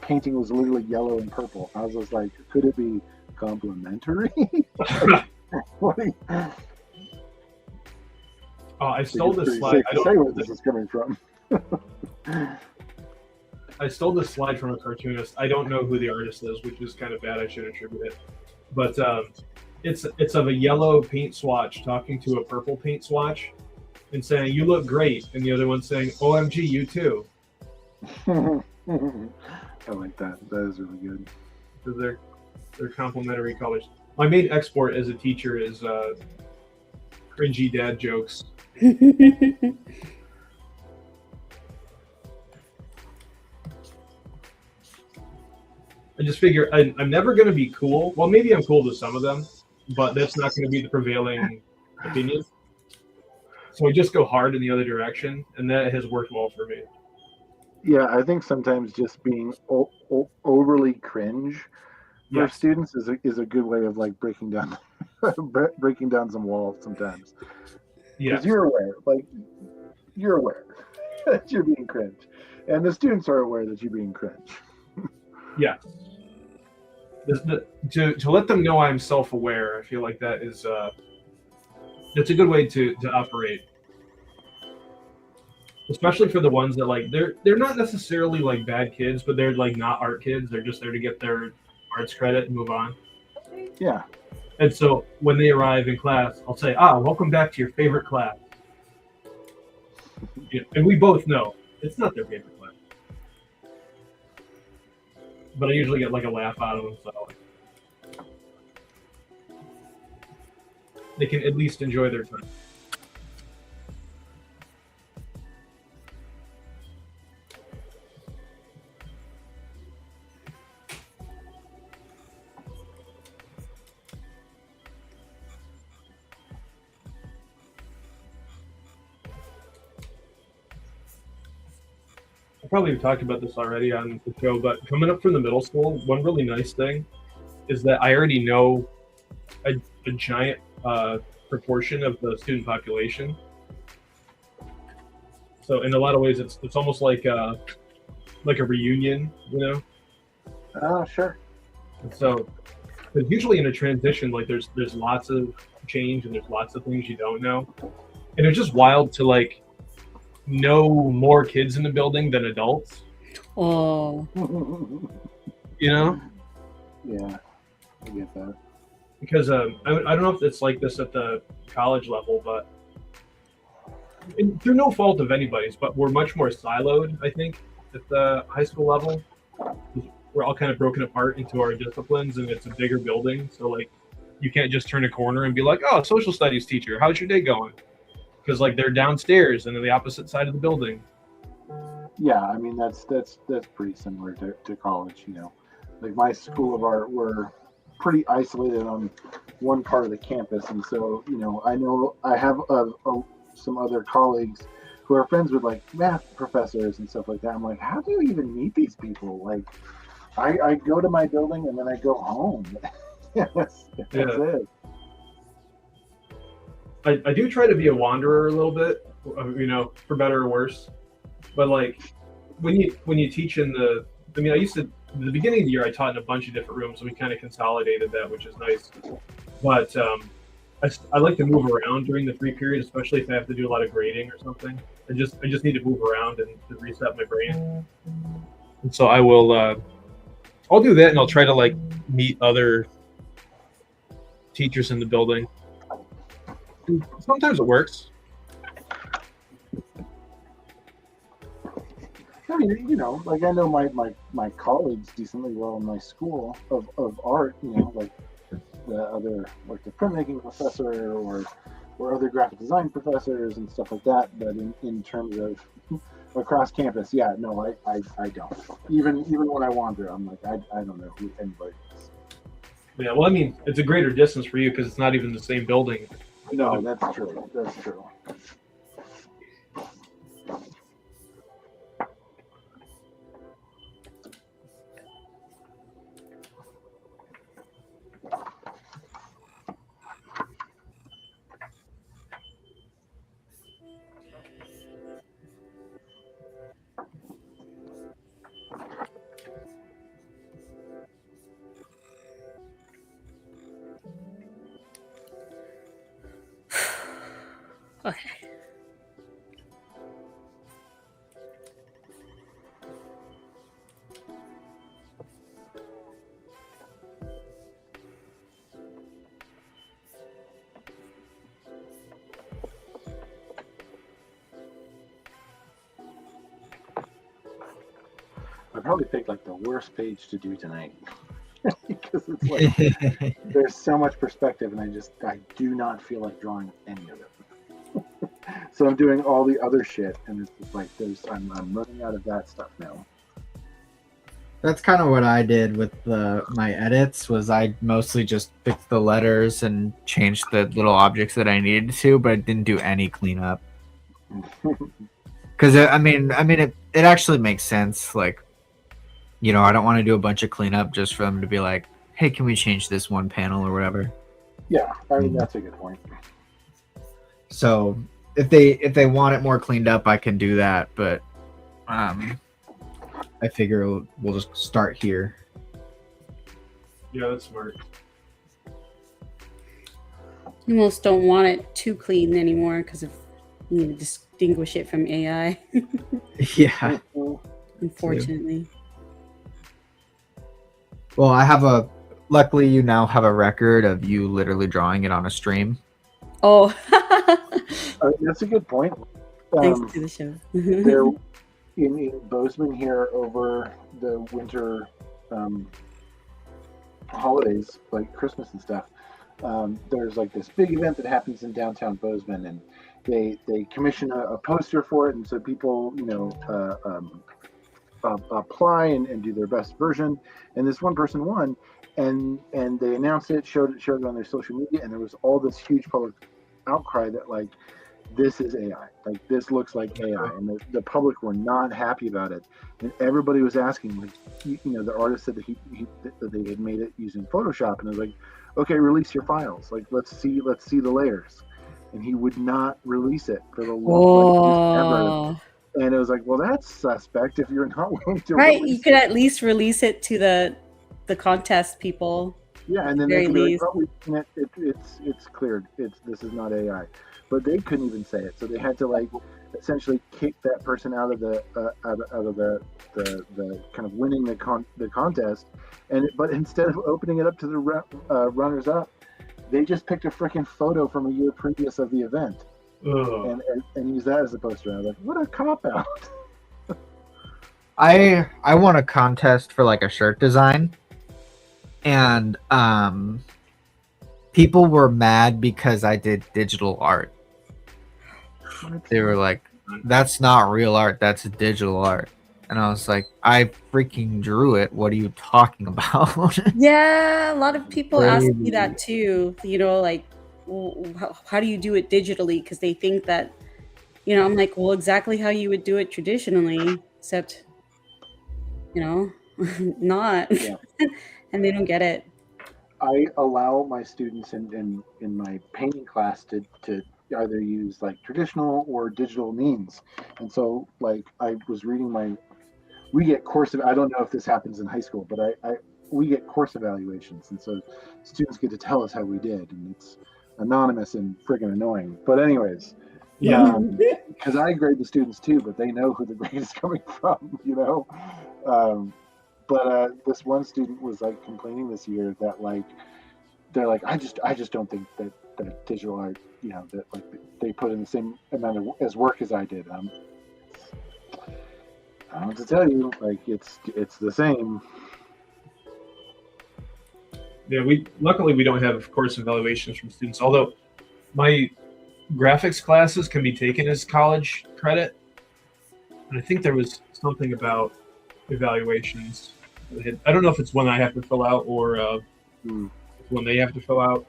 painting was literally yellow and purple. I was just like, could it be complementary? I stole this slide. I don't know where this is coming from. I stole this slide from a cartoonist. I don't know who the artist is, which is kind of bad. I should attribute it. But it's of a yellow paint swatch talking to a purple paint swatch and saying, you look great. And the other one saying, OMG, you too. I like that. That is really good. So they're complementary colors. My main export as a teacher is cringy dad jokes. I just figure I'm never going to be cool. Well, maybe I'm cool to some of them, but that's not going to be the prevailing opinion. So I just go hard in the other direction, and that has worked well for me. Yeah, I think sometimes just being overly cringe for Yes. students is a good way of like breaking down breaking down some walls sometimes. Yes. Because you're aware that you're being cringe, and the students are aware that you're being cringe. Yeah. To let them know I'm self-aware, I feel like that is that's a good way to operate. Especially for the ones that like they're not necessarily like bad kids, but they're like not art kids. They're just there to get their arts credit and move on. Yeah. And so when they arrive in class, I'll say, welcome back to your favorite class. Yeah, and we both know it's not their favorite class. But I usually get like a laugh out of them, so they can at least enjoy their time. I probably talked about this already on the show, but coming up from the middle school, one really nice thing is that I already know a giant proportion of the student population. So in a lot of ways, it's almost like a reunion, you know. Oh, sure. And so, because usually in a transition, like there's lots of change and there's lots of things you don't know, and it's just wild to like know more kids in the building than adults. Oh, You know. Yeah, I get that. Because I don't know if it's like this at the college level, but through no fault of anybody's, but we're much more siloed, I think, at the high school level. We're all kind of broken apart into our disciplines, and it's a bigger building. So, like, you can't just turn a corner and be like, oh, social studies teacher, how's your day going? Because, like, they're downstairs and on the opposite side of the building. Yeah, I mean, that's pretty similar to college, you know. Like, my school of art, we're pretty isolated on one part of the campus, and so, you know I have some other colleagues who are friends with like math professors and stuff like that. I'm like, how do you even meet these people? Like, I go to my building and then I go home. That's it. I do try to be a wanderer a little bit, you know, for better or worse. But like when you teach in I used to, at the beginning of the year, I taught in a bunch of different rooms, and we kind of consolidated that, which is nice. But I like to move around during the free period, especially if I have to do a lot of grading or something. I just need to move around and to reset my brain. And so I will, I'll do that, and I'll try to like meet other teachers in the building. And sometimes it works. I mean, you know, like I know my colleagues decently well in my school of art, you know, like the printmaking professor or other graphic design professors and stuff like that. But in terms of across campus, yeah, no, I don't. Even when I wander, I'm like, I don't know who anybody is. Yeah, well, I mean, it's a greater distance for you because it's not even the same building. No, that's true. That's true. okay. I probably picked like the worst page to do tonight because it's like there's so much perspective, and I do not feel like drawing any of it. So I'm doing all the other shit, and it's just like I'm running out of that stuff now. That's kind of what I did with my edits. Was I mostly just picked the letters and changed the little objects that I needed to, but I didn't do any cleanup. Because I mean, it actually makes sense. Like, you know, I don't want to do a bunch of cleanup just for them to be like, "Hey, can we change this one panel or whatever?" Yeah, I mean that's a good point. So if they want it more cleaned up, I can do that. But I figure we'll just start here. Yeah, that's smart. You almost don't want it too clean anymore because of you need to distinguish it from AI. Yeah. Unfortunately. Well, luckily you now have a record of you literally drawing it on a stream. Oh, That's a good point. thanks to the show. There in Bozeman here over the winter holidays, like Christmas and stuff. There's like this big event that happens in downtown Bozeman, and they commission a poster for it, and so people, you know, apply and do their best version. And this one person won, and they announced it, showed it on their social media, and there was all this huge public outcry that like this is AI, like this looks like AI, and the public were not happy about it, and everybody was asking, like, you know, the artist said that they had made it using Photoshop, and it was like, okay, release your files, like let's see the layers, and he would not release it for the longest ever. And it was like, well, that's suspect if you're not willing to. Right, you could at least release it to the contest people. Yeah, and then they could be like, oh, it's cleared. This is not AI, but they couldn't even say it, so they had to like essentially kick that person out of the kind of winning the contest, but instead of opening it up to the runners up, they just picked a freaking photo from a year previous of the event. And use that as a poster. I was like, what a cop out. I won a contest for like a shirt design, and people were mad because I did digital art. They were like, that's not real art, that's digital art. And I was like, I freaking drew it. What are you talking about? Yeah, a lot of people ask me that too. You know, like, how do you do it digitally? Because they think that, you know, I'm like, well, exactly how you would do it traditionally, except, you know, not. Yeah. And they don't get it. I allow my students in my painting class to either use like traditional or digital means. And so like I was reading we get course I don't know if this happens in high school, but we get course evaluations, and so students get to tell us how we did, and it's anonymous and friggin' annoying. But anyways, Yeah. because I grade the students too, but they know who the grade is coming from, you know. But this one student was like complaining this year that like they're like, I just don't think that digital art, you know, that like they put in the same amount as work as I did. I don't have to tell you, like it's the same. Yeah, luckily we don't have course evaluations from students. Although my graphics classes can be taken as college credit, and I think there was something about evaluations. I don't know if it's one I have to fill out or one they have to fill out.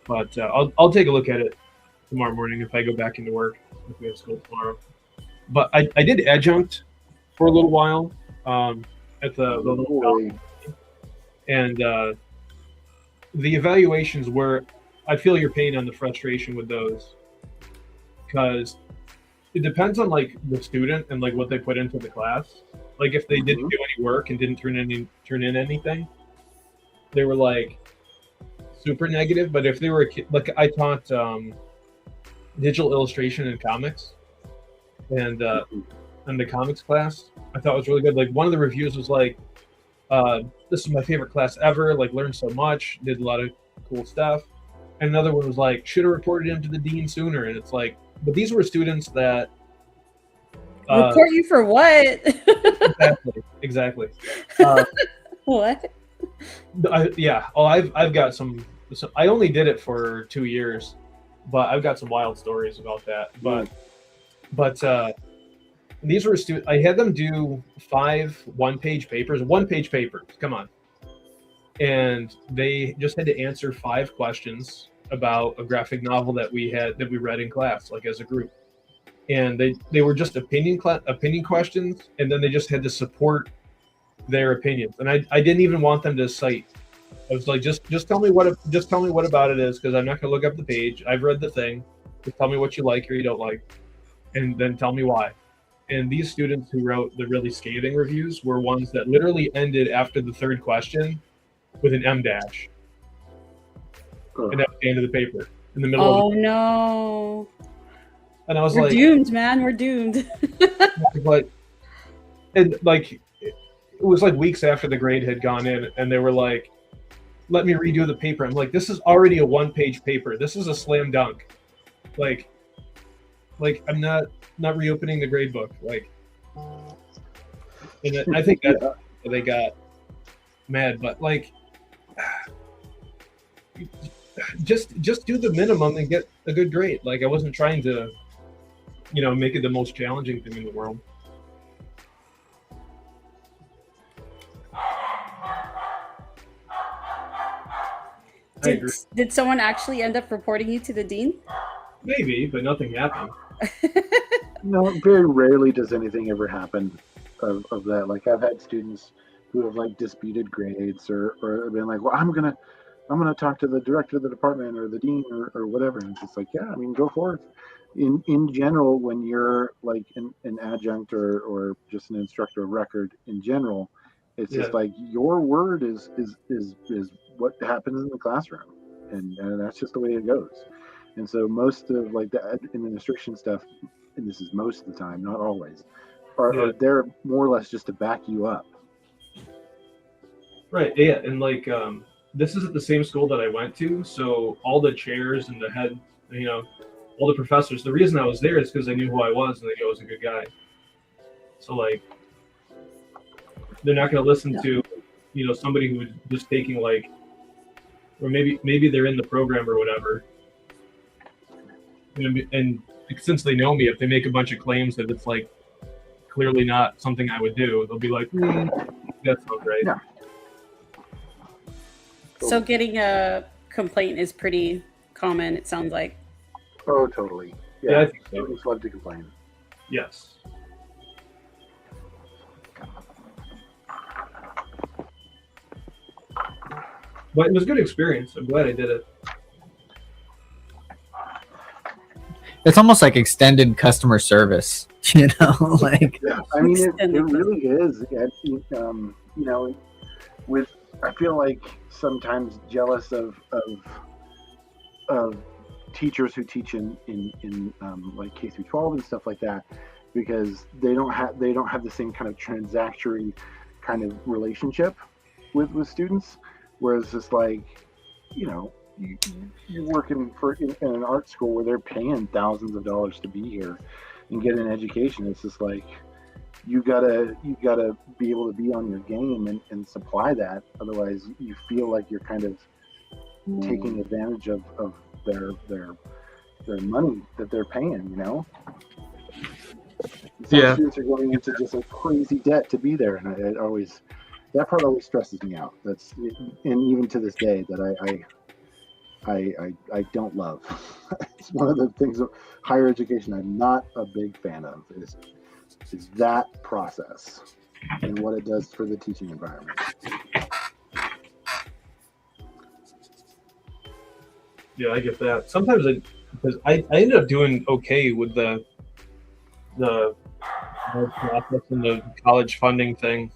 But I'll take a look at it tomorrow morning if I go back into work, if we have school tomorrow. But I did adjunct for a little while at the local college. And the evaluations were, I feel your pain on the frustration with those, because it depends on like the student and like what they put into the class. Like if they didn't do any work and didn't turn in anything, they were like super negative. But if they were like, I taught digital illustration and comics, and the comics class I thought was really good. Like one of the reviews was like, this is my favorite class ever, like learned so much, did a lot of cool stuff. And another one was like, should have reported him to the dean sooner. And it's like, but these were students that report you for what? exactly. What? Yeah. Oh, I've got some. I only did it for 2 years, but I've got some wild stories about that. But these were students. I had them do 5 one-page papers. Come on. And they just had to answer 5 questions about a graphic novel that we read in class, like as a group. and they were just opinion questions, and then they just had to support their opinions. And I didn't even want them to cite. I was like, just tell me what about it is, because I'm not going to look up the page. I've read the thing. Just tell me what you like or you don't like, and then tell me why. And these students who wrote the really scathing reviews were ones that literally ended after the third question with an M dash, and that was the end of the paper in the middle Oh of the. no. And I was We're like, doomed, man. We're doomed. but and like it was like weeks after the grade had gone in, and they were like, let me redo the paper. I'm like, this is already a 1-page paper. This is a slam dunk. Like I'm not reopening the grade book. Like, and I think that they got mad, but like, just do the minimum and get a good grade. Like, I wasn't trying to, make it the most challenging thing in the world. Did someone actually end up reporting you to the dean? Maybe, but nothing happened. No, very rarely does anything ever happen of that. Like, I've had students who have like disputed grades or been like, well, I'm gonna talk to the director of the department or the dean or whatever. And it's just like, yeah, I mean, go forth. In general, when you're like an adjunct or just an instructor of record in general, it's just like your word is what happens in the classroom, and that's just the way it goes. And so most of like the administration stuff, and this is most of the time, not always, are there more or less just to back you up. Right. Yeah, and like this is at the same school that I went to, so all the chairs and the head, all the professors. The reason I was there is because they knew who I was and they knew I was a good guy. So like, they're not going to listen to, somebody who was just taking like, or maybe they're in the program or whatever. And since they know me, if they make a bunch of claims that it's like clearly not something I would do, they'll be like, that's not right. Yeah. So getting a complaint is pretty common, it sounds like. Oh, totally. Yeah, I think so. Students love to complain. Yes. But it was a good experience. I'm glad I did it. It's almost like extended customer service, like. Yeah, I mean, it really is. With I feel like sometimes jealous of teachers who teach in like K through 12 and stuff like that, because they don't have the same kind of transactory kind of relationship with students, whereas it's like, you're working in an art school where they're paying thousands of dollars to be here and get an education. It's just like you gotta be able to be on your game and supply that. Otherwise, you feel like you're kind of taking advantage of their money that they're paying. Some students are going into just a crazy debt to be there, and that part always stresses me out. And even to this day that I don't love. It's one of the things of higher education I'm not a big fan of is that process and what it does for the teaching environment. Yeah, I get that. Sometimes because I ended up doing okay with the process and the college funding thing.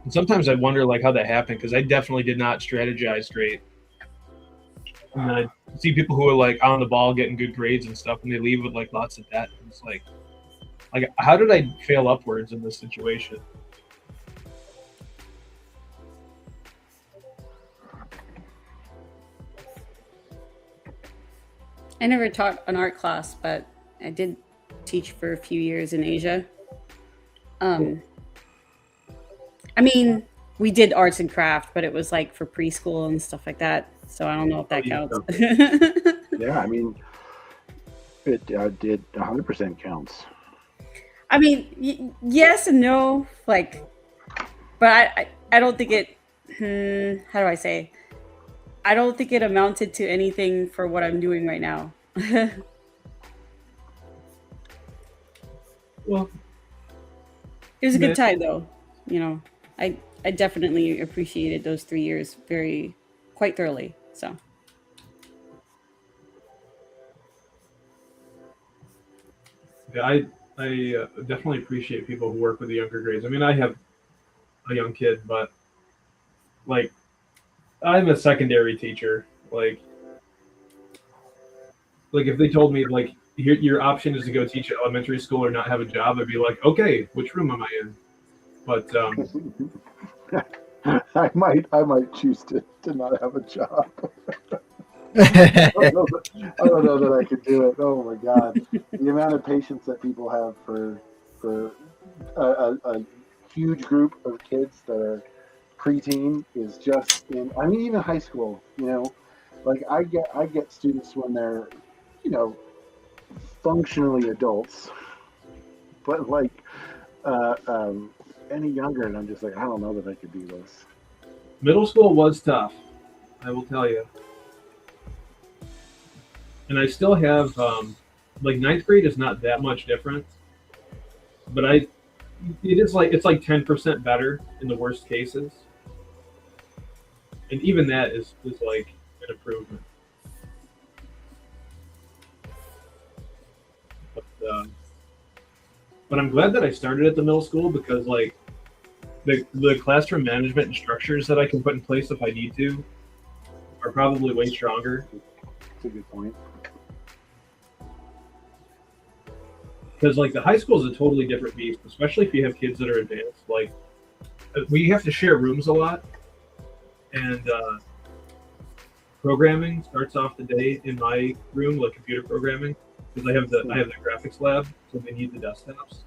And sometimes I wonder like how that happened, because I definitely did not strategize great. And I see people who are like on the ball getting good grades and stuff, and they leave with like lots of debt. And it's like how did I fail upwards in this situation? I never taught an art class, but I did teach for a few years in Asia. I mean, we did arts and craft, but it was like for preschool and stuff like that. So I don't know if that counts. Yeah, I mean, it did 100% counts. I mean, yes and no, but I don't think it. How do I say? I don't think it amounted to anything for what I'm doing right now. Well, It was a Yeah. good time though. You know, I definitely appreciated those 3 years quite thoroughly. So yeah, I definitely appreciate people who work with the younger grades. I mean, I have a young kid, but like I'm a secondary teacher. Like if they told me like your option is to go teach at elementary school or not have a job, I'd be like, okay, which room am I in? But I might choose to not have a job. I don't know that I could do it. Oh my God, the amount of patience that people have for a huge group of kids that are preteen is just in. I mean, even high school. You know, like I get students when they're, you know, functionally adults, but like any younger, and I'm just like, I don't know that I could do this. middle school was tough, I will tell you. And I still have like ninth grade is not that much different, but it's like 10% better in the worst cases, and even that is like an improvement. But I'm glad that I started at the middle school because like the classroom management and structures that I can put in place if I need to are probably way stronger. That's a good point. Because like the high school is a totally different beast, especially if you have kids that are advanced. Like we have to share rooms a lot, and programming starts off the day in my room, like computer programming, because I have the graphics lab, so they need the desktops.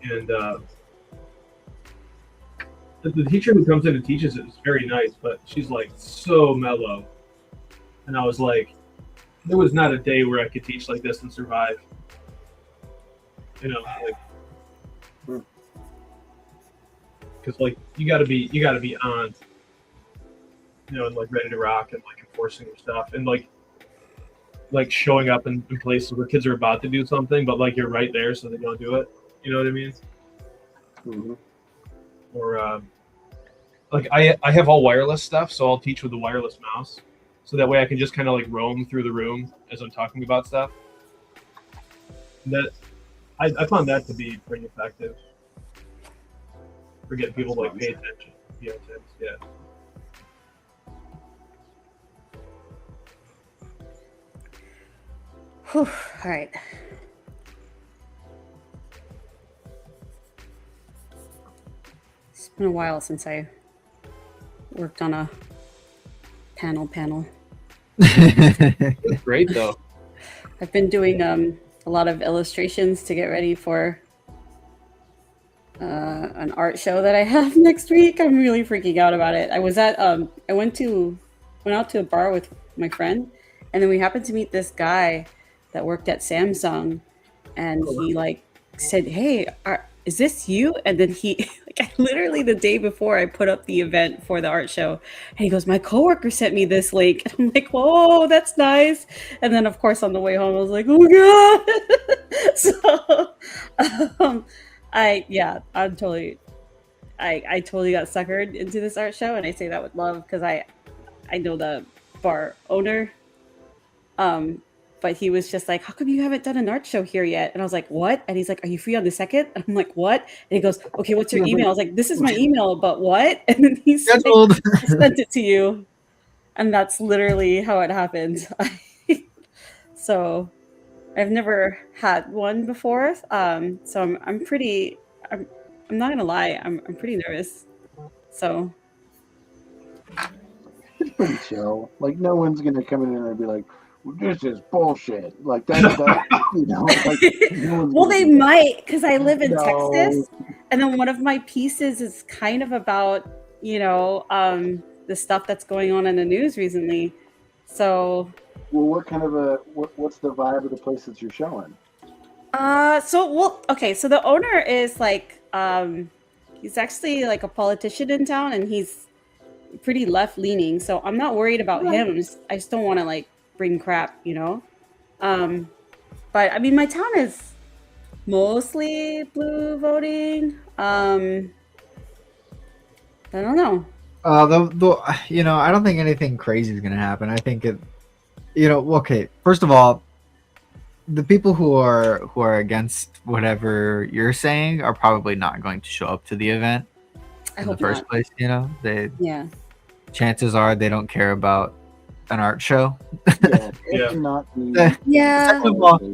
And the teacher who comes in and teaches it is very nice, but she's like so mellow, and I was like, there was not a day where I could teach like this and survive. You know, like, because like you gotta be on, you know, and like ready to rock and like enforcing your stuff and like showing up in places where kids are about to do something, but like you're right there so they don't do it. You know what I mean? Mm-hmm. Or like I have all wireless stuff, so I'll teach with the wireless mouse, so that way I can just kind of like roam through the room as I'm talking about stuff. That I found that to be pretty effective for getting people to like pay attention. Yeah, yeah. whew, all right. It's been a while since I worked on a panel. It's great though. I've been doing a lot of illustrations to get ready for an art show that I have next week. I'm really freaking out about it. I was at I went out to a bar with my friend, and then we happened to meet this guy that worked at Samsung, and he like said, "Hey, is this you?" And then he like literally the day before I put up the event for the art show, and he goes, "My coworker sent me this link." And I'm like, "Whoa, that's nice." And then of course on the way home I was like, "Oh god." So I totally got suckered into this art show, and I say that with love because I know the bar owner. But he was just like, "How come you haven't done an art show here yet?" And I was like, "What?" And he's like, "Are you free on the 2nd?" And I'm like, "What?" And he goes, "Okay, what's your email?" I was like, "This is my email, but what?" And then he said, "I sent it to you." And that's literally how it happened. So I've never had one before. So I'm not gonna lie, I'm pretty nervous. So It's pretty chill. Like no one's gonna come in and be like, well, "This is bullshit." Like that you know. Like, no well, they might, because I live in No. Texas, and then one of my pieces is kind of about, you know, the stuff that's going on in the news recently. So Well, what kind of what's the vibe of the place that you're showing? so the owner is like he's actually like a politician in town, and he's pretty left leaning, so I'm not worried about him. I just don't want to like bring crap, you know. But I mean, my town is mostly blue voting. I don't know. I don't think anything crazy is gonna happen. I think okay. First of all, the people who are against whatever you're saying are probably not going to show up to the event I in the hope first not. place. They Yeah. chances are they don't care about an art show. Yeah, Yeah. not the, Yeah.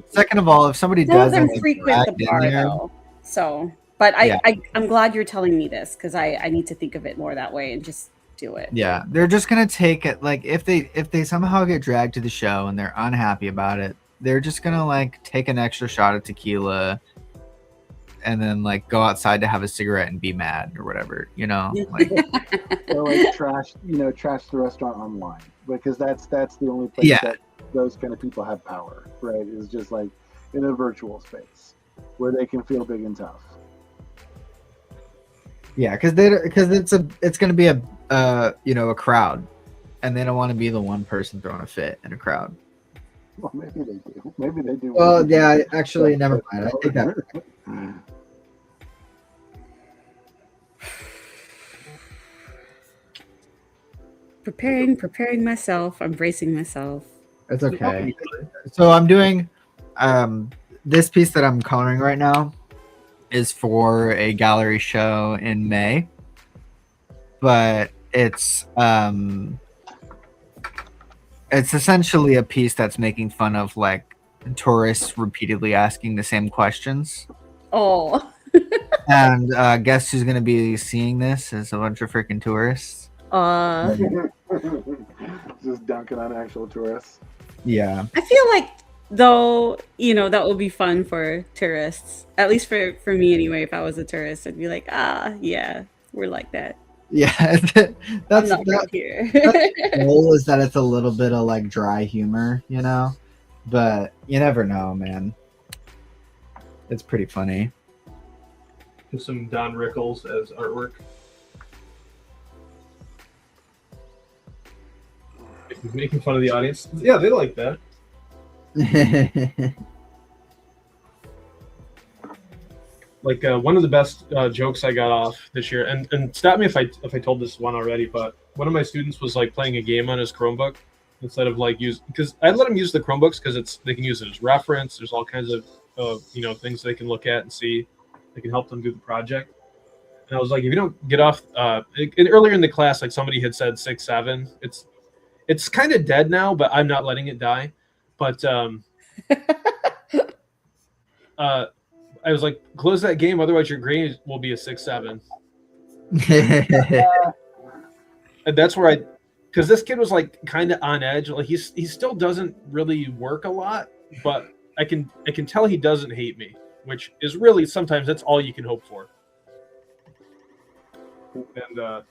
Second of all, if somebody Some of does them end up frequent the dragged in bar there- though. So, but Yeah. I'm glad you're telling me this because I need to think of it more that way and just do it. Yeah, they're just gonna take it. Like if they somehow get dragged to the show and they're unhappy about it, they're just gonna like take an extra shot of tequila and then like go outside to have a cigarette and be mad or whatever, like or like trash the restaurant online, because that's the only place Yeah. that those kind of people have power, right? Is just like in a virtual space where they can feel big and tough. yeah, because it's gonna be a crowd, and they don't want to be the one person throwing a fit in a crowd. Well, maybe they do. Maybe they do. Well, yeah, actually, never mind. I take that. Preparing myself. I'm bracing myself. It's okay. So I'm doing this piece that I'm coloring right now is for a gallery show in May, but it's essentially a piece that's making fun of like tourists repeatedly asking the same questions. Oh. And guess who's gonna be seeing this? Is a bunch of freaking tourists. Just dunking on actual tourists. Yeah. I feel like though, that would be fun for tourists. At least for me anyway, if I was a tourist, I'd be like, yeah, we're like that. Yeah. I'm that's not right here. the goal is that it's a little bit of like dry humor, but you never know, man. It's pretty funny. Some Don Rickles as artwork. He's making fun of the audience. Yeah, they like that. Like one of the best jokes I got off this year, and stop me if I told this one already, but one of my students was like playing a game on his Chromebook instead of like because I let him use the Chromebooks because they can use it as reference. There's all kinds of things they can look at and see. They can help them do the project. And I was like, if you don't get off, earlier in the class, like somebody had said 6-7. It's kind of dead now, but I'm not letting it die. But I was like, close that game, otherwise your grade will be a 6-7. And that's where because this kid was like kind of on edge. Like he still doesn't really work a lot, but I can tell he doesn't hate me, which is really sometimes that's all you can hope for. And I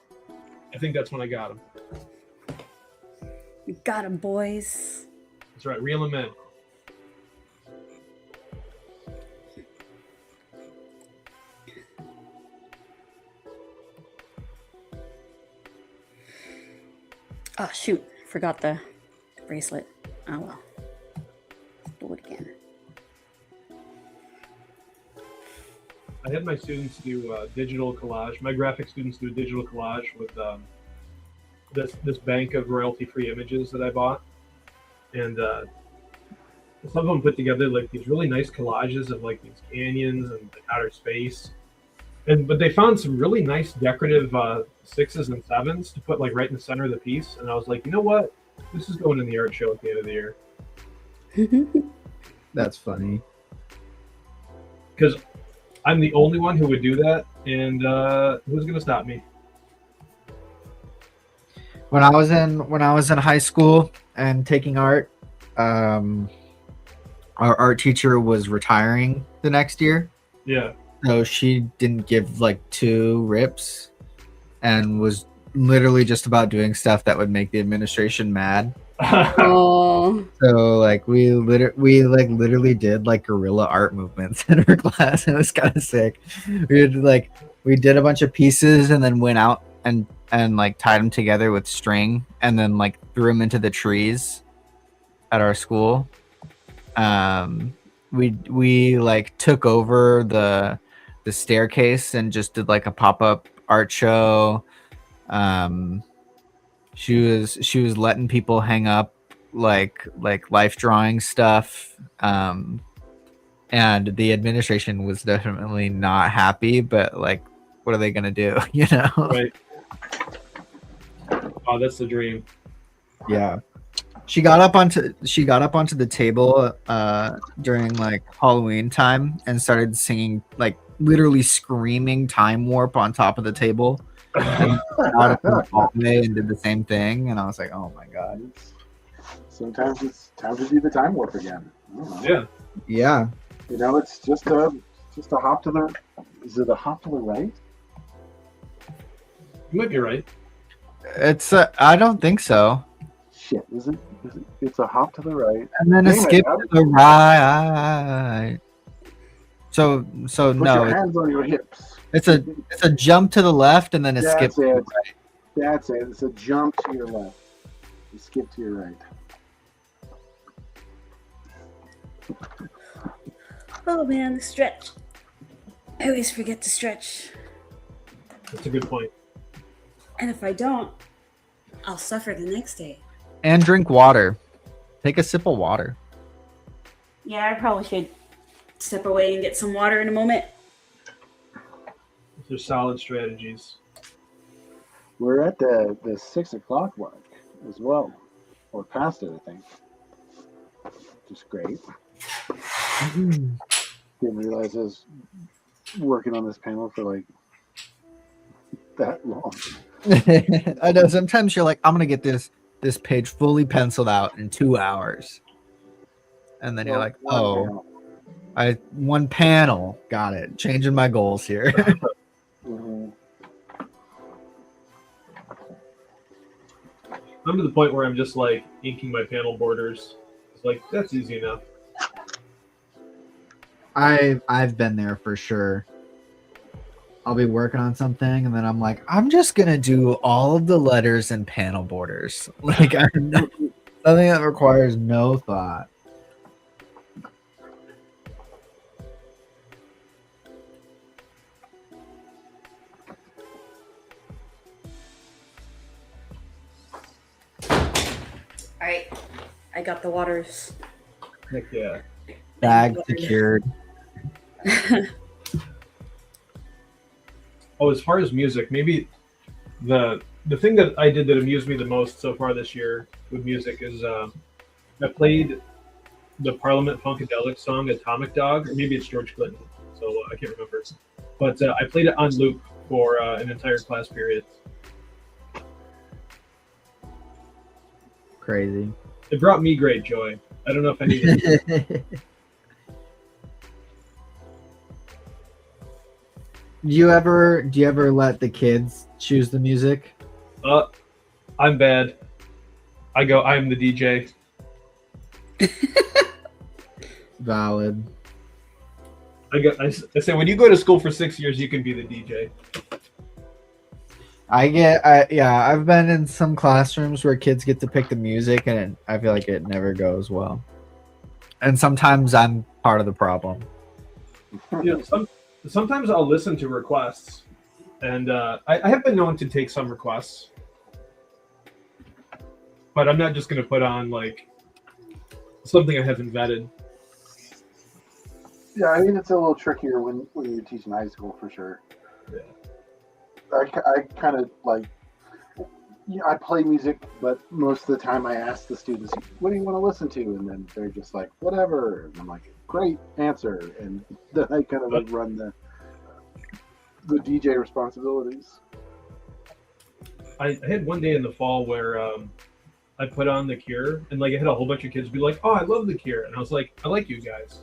think that's when I got him. You got him, boys. That's right, reel him in. Oh shoot, forgot the bracelet. Oh well. Let's do it again. I had my students do digital collage. My graphic students do a digital collage with this bank of royalty-free images that I bought, and some of them put together like these really nice collages of like these canyons and like, outer space, but they found some really nice decorative 6s and 7s to put like right in the center of the piece, and I was like, you know what, this is going in the art show at the end of the year. That's funny. Because I'm the only one who would do that, and who's gonna stop me? When I was in high school and taking art, our art teacher was retiring the next year. Yeah. So she didn't give like 2 rips and was literally just about doing stuff that would make the administration mad. Oh. So like we literally did like guerrilla art movements in her class. It was kind of sick. We did a bunch of pieces and then went out and like tied them together with string and then like threw them into the trees at our school. we like took over the staircase and just did like a pop-up art show. She was letting people hang up like life drawing stuff. And the administration was definitely not happy, but like, what are they gonna do? You know? Right. Oh, that's the dream. Yeah. She got up onto the table during like Halloween time and started singing, like literally screaming Time Warp on top of the table. And out of the hallway and did the same thing, and I was like, "Oh my god!" Sometimes it's time to do the time warp again. I don't know. Yeah. Yeah, You know, it's just a hop to the. Is it a hop to the right? You might be right. it's I don't think so. Shit, is it? It's a hop to the right. And then a Damn it, skip Ab. to the right. So Put no, your hands on your hips. it's a jump to the left and then a skip That's to the it. right. That's it. It's a jump to your left. You skip to your right. Oh man, the stretch. I always forget to stretch. That's a good point. And if I don't, I'll suffer the next day. And drink water. Take a sip of water. Yeah, I probably should step away and get some water in a moment. Those are solid strategies. We're at the 6 o'clock mark as well, or past it, I think. Just great. Didn't realize I was working on this panel for like that long. I know sometimes you're like, I'm gonna get this page fully penciled out in 2 hours. And then you're like, oh, one panel. Got it. Changing my goals here. Mhm. I'm to the point where I'm just like inking my panel borders. It's like, that's easy enough. I've been there for sure. I'll be working on something and then I'm like, I'm just gonna do all of the letters and panel borders. Like something that requires no thought. All right, I got the waters. Heck yeah. Bag secured. Oh, as far as music, maybe the thing that I did that amused me the most so far this year with music is I played the Parliament Funkadelic song "Atomic Dog," or maybe it's George Clinton, so I can't remember. But I played it on loop for an entire class period. Crazy. It brought me great joy. I don't know if I needed. Do you ever let the kids choose the music? I'm bad. I'm the DJ. Valid. I say when you go to school for 6 years, you can be the DJ. I've been in some classrooms where kids get to pick the music and I feel like it never goes well. And sometimes I'm part of the problem. You know, sometimes I'll listen to requests, and I have been known to take some requests, but I'm not just going to put on like something I haven't vetted. Yeah, I mean it's a little trickier when you're teaching high school for sure. Yeah. I kind of like, I play music, but most of the time I ask the students, what do you want to listen to? And then they're just like, whatever. And I'm like, great answer. And then I kind of like run the DJ responsibilities. I had one day in the fall where I put on The Cure, and like I had a whole bunch of kids be like, oh, I love The Cure. And I was like, I like you guys.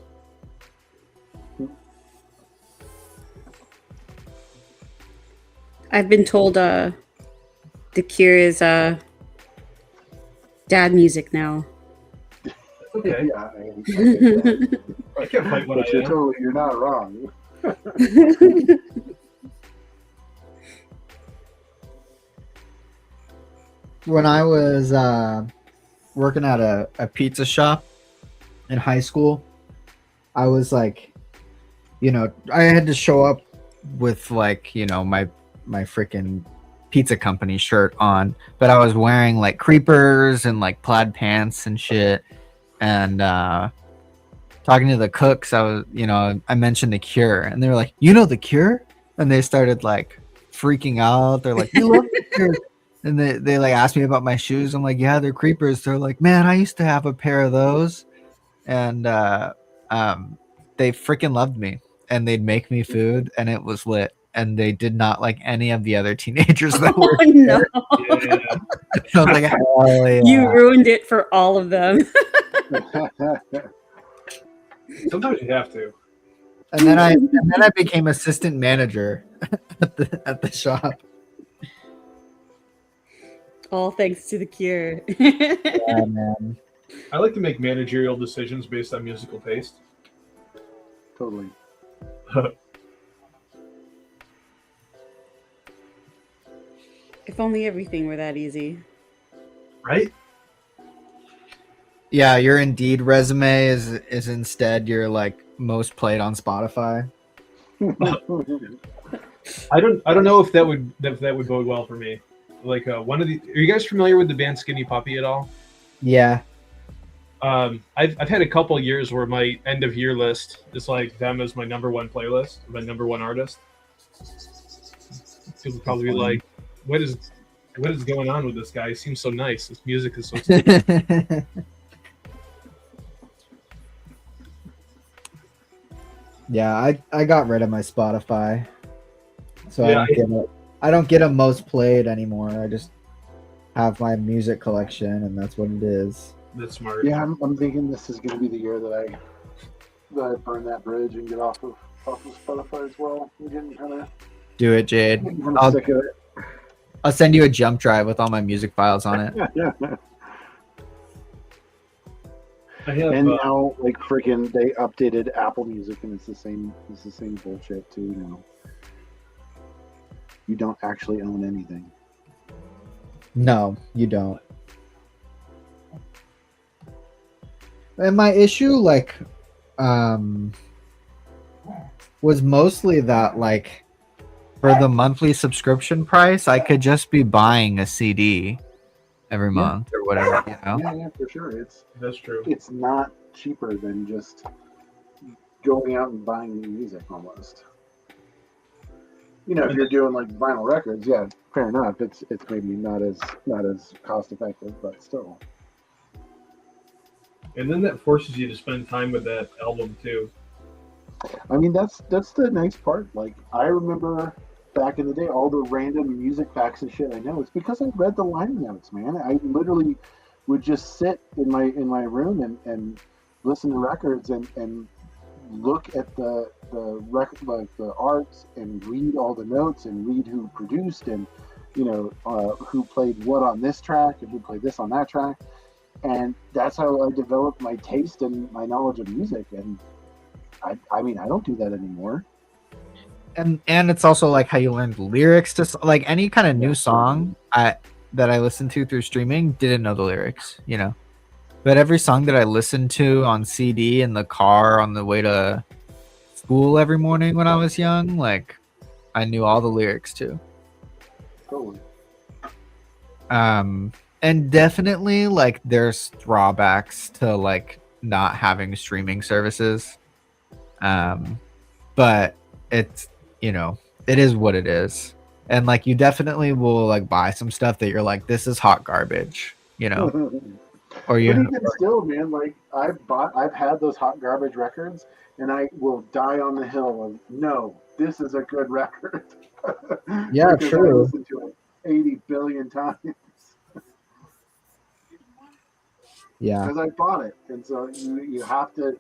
I've been told The Cure is dad music now. Okay. Yeah, I can't fight what but I am. you're not wrong. When I was working at a pizza shop in high school, I was like, I had to show up with like, my freaking pizza company shirt on, but I was wearing like creepers and like plaid pants and shit. And talking to the cooks, I mentioned The Cure, and they were like, The Cure? And they started like freaking out. They're like, you love The Cure. And they like asked me about my shoes. I'm like, yeah, they're creepers. They're like, man, I used to have a pair of those. And they freaking loved me, and they'd make me food, and it was lit. And they did not like any of the other teenagers that were Oh no! Yeah. I was like, hell yeah. You ruined it for all of them. Sometimes you have to. And then I became assistant manager at the shop. All thanks to The Cure. Yeah, man. I like to make managerial decisions based on musical taste. Totally. If only everything were that easy. Right? Yeah, your Indeed resume is instead your like most played on Spotify. I don't know if that would bode well for me. Like one of the, are you guys familiar with the band Skinny Puppy at all? Yeah. I've had a couple years where my end of year list is like them as my number one playlist, my number one artist. People would probably be like, what is going on with this guy? He seems so nice. His music is so Yeah, I got rid of my Spotify, so Yeah, I don't get a most played anymore. I just have my music collection, and that's what it is. That's smart. Yeah, I'm thinking this is going to be the year that I burn that bridge and get off of Spotify as well. I'm getting kind of Do it, Jade. sick of it. I'll send you a jump drive with all my music files on it. I have, And now, like freaking, they updated Apple Music, and it's the same bullshit too now. You don't actually own anything. No, you don't. And my issue, like, was mostly that, like, for the monthly subscription price, I could just be buying a CD every month or whatever, Yeah, for sure. that's true. It's not cheaper than just going out and buying new music almost. If you're doing like vinyl records, yeah, fair enough. It's maybe not as cost effective, but still. And then that forces you to spend time with that album too. I mean, that's the nice part. Like, I remember back in the day, all the random music facts and shit I know. It's because I read the liner notes, man. I literally would just sit in my room and listen to records and look at the record, like the arts, and read all the notes and read who produced and who played what on this track and who played this on that track. And that's how I developed my taste and my knowledge of music. And I mean, I don't do that anymore. And it's also like how you learned lyrics to like any kind of new song that I listened to through streaming, didn't know the lyrics, But every song that I listened to on CD in the car on the way to school every morning when I was young, like, I knew all the lyrics to. Totally. And definitely, like, there's drawbacks to like not having streaming services. But it's, it is what it is. And like, you definitely will like buy some stuff that you're like, this is hot garbage, Or you. But even still, man, like I've had those hot garbage records, and I will die on the hill of no, this is a good record. Yeah, because true. I listened to it 80 billion times. Yeah. Because I bought it, and so you have to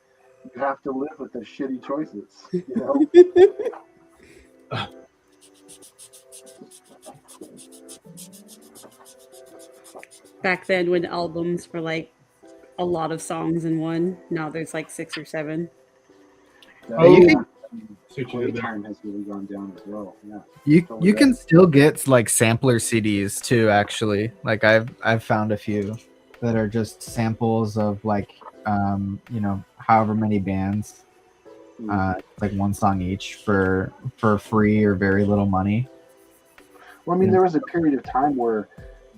live with the shitty choices. Back then, when albums were like a lot of songs in one, now there's like 6 or 7. Playtime has really gone down as well. Yeah. You can still get like sampler CDs too, actually. Like I've found a few that are just samples of like however many bands. like one song each for free or very little money. Well, I mean, there was a period of time where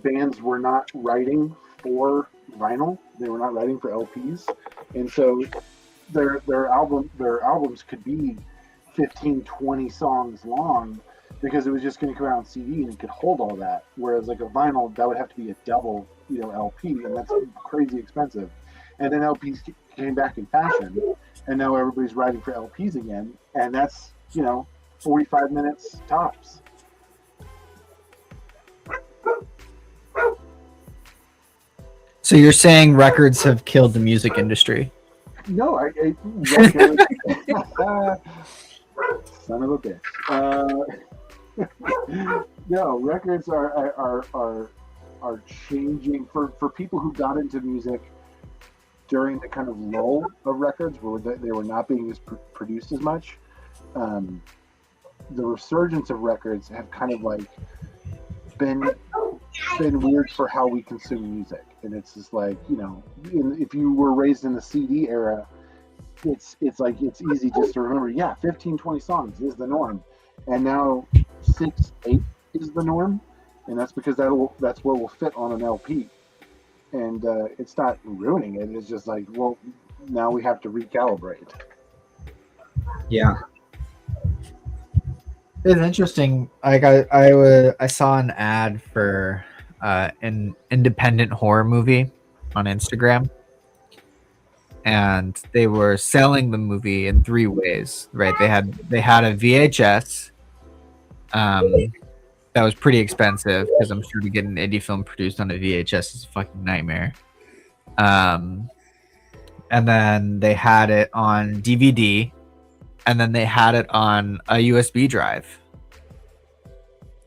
bands were not writing for vinyl; they were not writing for LPs, and so their albums could be 15, 20 songs long because it was just going to come out on CD and it could hold all that. Whereas like a vinyl, that would have to be a double, LP, and that's crazy expensive. And then LPs came back in fashion, and now everybody's writing for LPs again, and that's 45 minutes tops. So you're saying records have killed the music industry? No, son of a bitch. No, records are changing for people who got into music during the kind of lull of records where they were not being produced as much. The resurgence of records have kind of like been weird for how we consume music, and it's just like if you were raised in the CD era, it's like it's easy just to remember 15, 20 songs is the norm, and now 6, 8 is the norm, and that's because that's what will fit on an LP, and it's not ruining it. It's just like, well, now we have to recalibrate. Yeah. It's interesting. Like I saw an ad for an independent horror movie on Instagram, and they were selling the movie in 3 ways. Right? They had a VHS that was pretty expensive because I'm sure to get an indie film produced on a VHS is a fucking nightmare. And then they had it on DVD. And then they had it on a USB drive,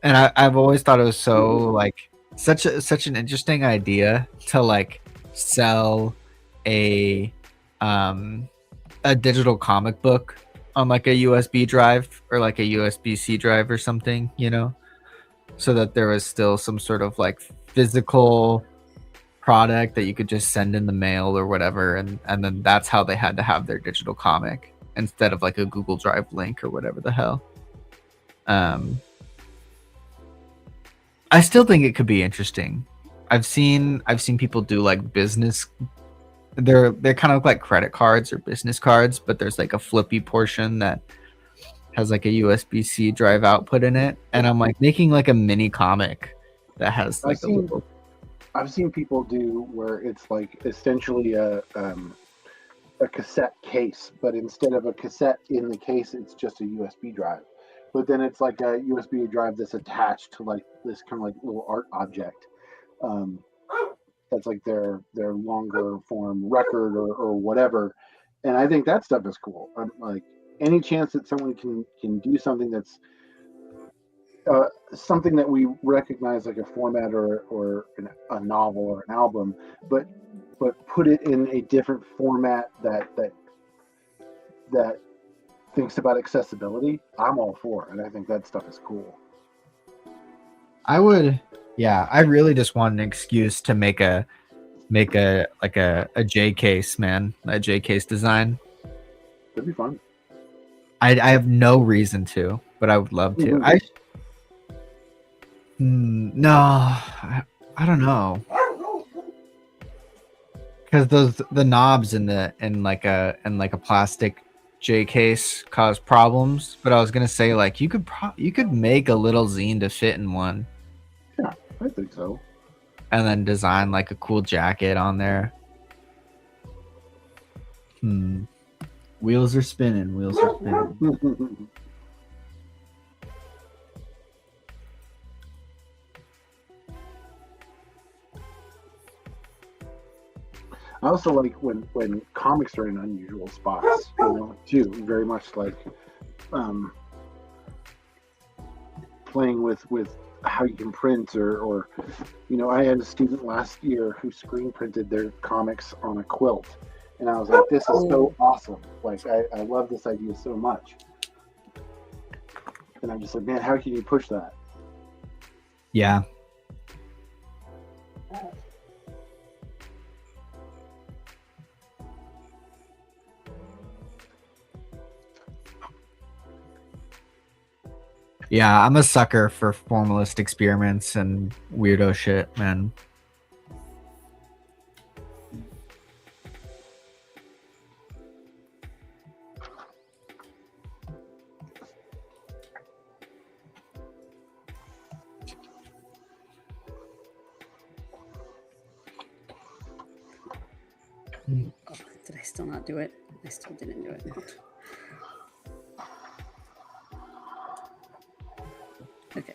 and I've always thought it was so like such an interesting idea to like sell a digital comic book on like a USB drive or like a USB-C drive or something, so that there was still some sort of like physical product that you could just send in the mail or whatever, and then that's how they had to have their digital comic, instead of like a Google Drive link or whatever the hell. I still think it could be interesting. I've seen people do like business. They're kind of like credit cards or business cards, but there's like a flippy portion that has like a USB-C drive output in it, and I'm like making like a mini comic that has like I've seen people do where it's like essentially a cassette case, but instead of a cassette in the case, it's just a USB drive. But then it's like a USB drive that's attached to like this kind of like little art object. That's like their longer form record or whatever. And I think that stuff is cool. I'm like, any chance that someone can do something that's something that we recognize like a format or a novel or an album, but put it in a different format that thinks about accessibility, I'm all for, and I think that stuff is cool. I really just want an excuse to make a J case, man, a J case design. That'd be fun. I have no reason to, but I would love to. I don't know, because the knobs in like a plastic J case cause problems. But I was gonna say, like, you could make a little zine to fit in one. Yeah, I think so. And then design like a cool jacket on there. Wheels are spinning. I also like when comics are in unusual spots, too. Very much like playing with how you can print or I had a student last year who screen printed their comics on a quilt, and I was like, this is so awesome. Like I love this idea so much. And I'm just like, man, how can you push that? Yeah. Yeah, I'm a sucker for formalist experiments and weirdo shit, man. Oh, did I still not do it? I still didn't do it. Okay.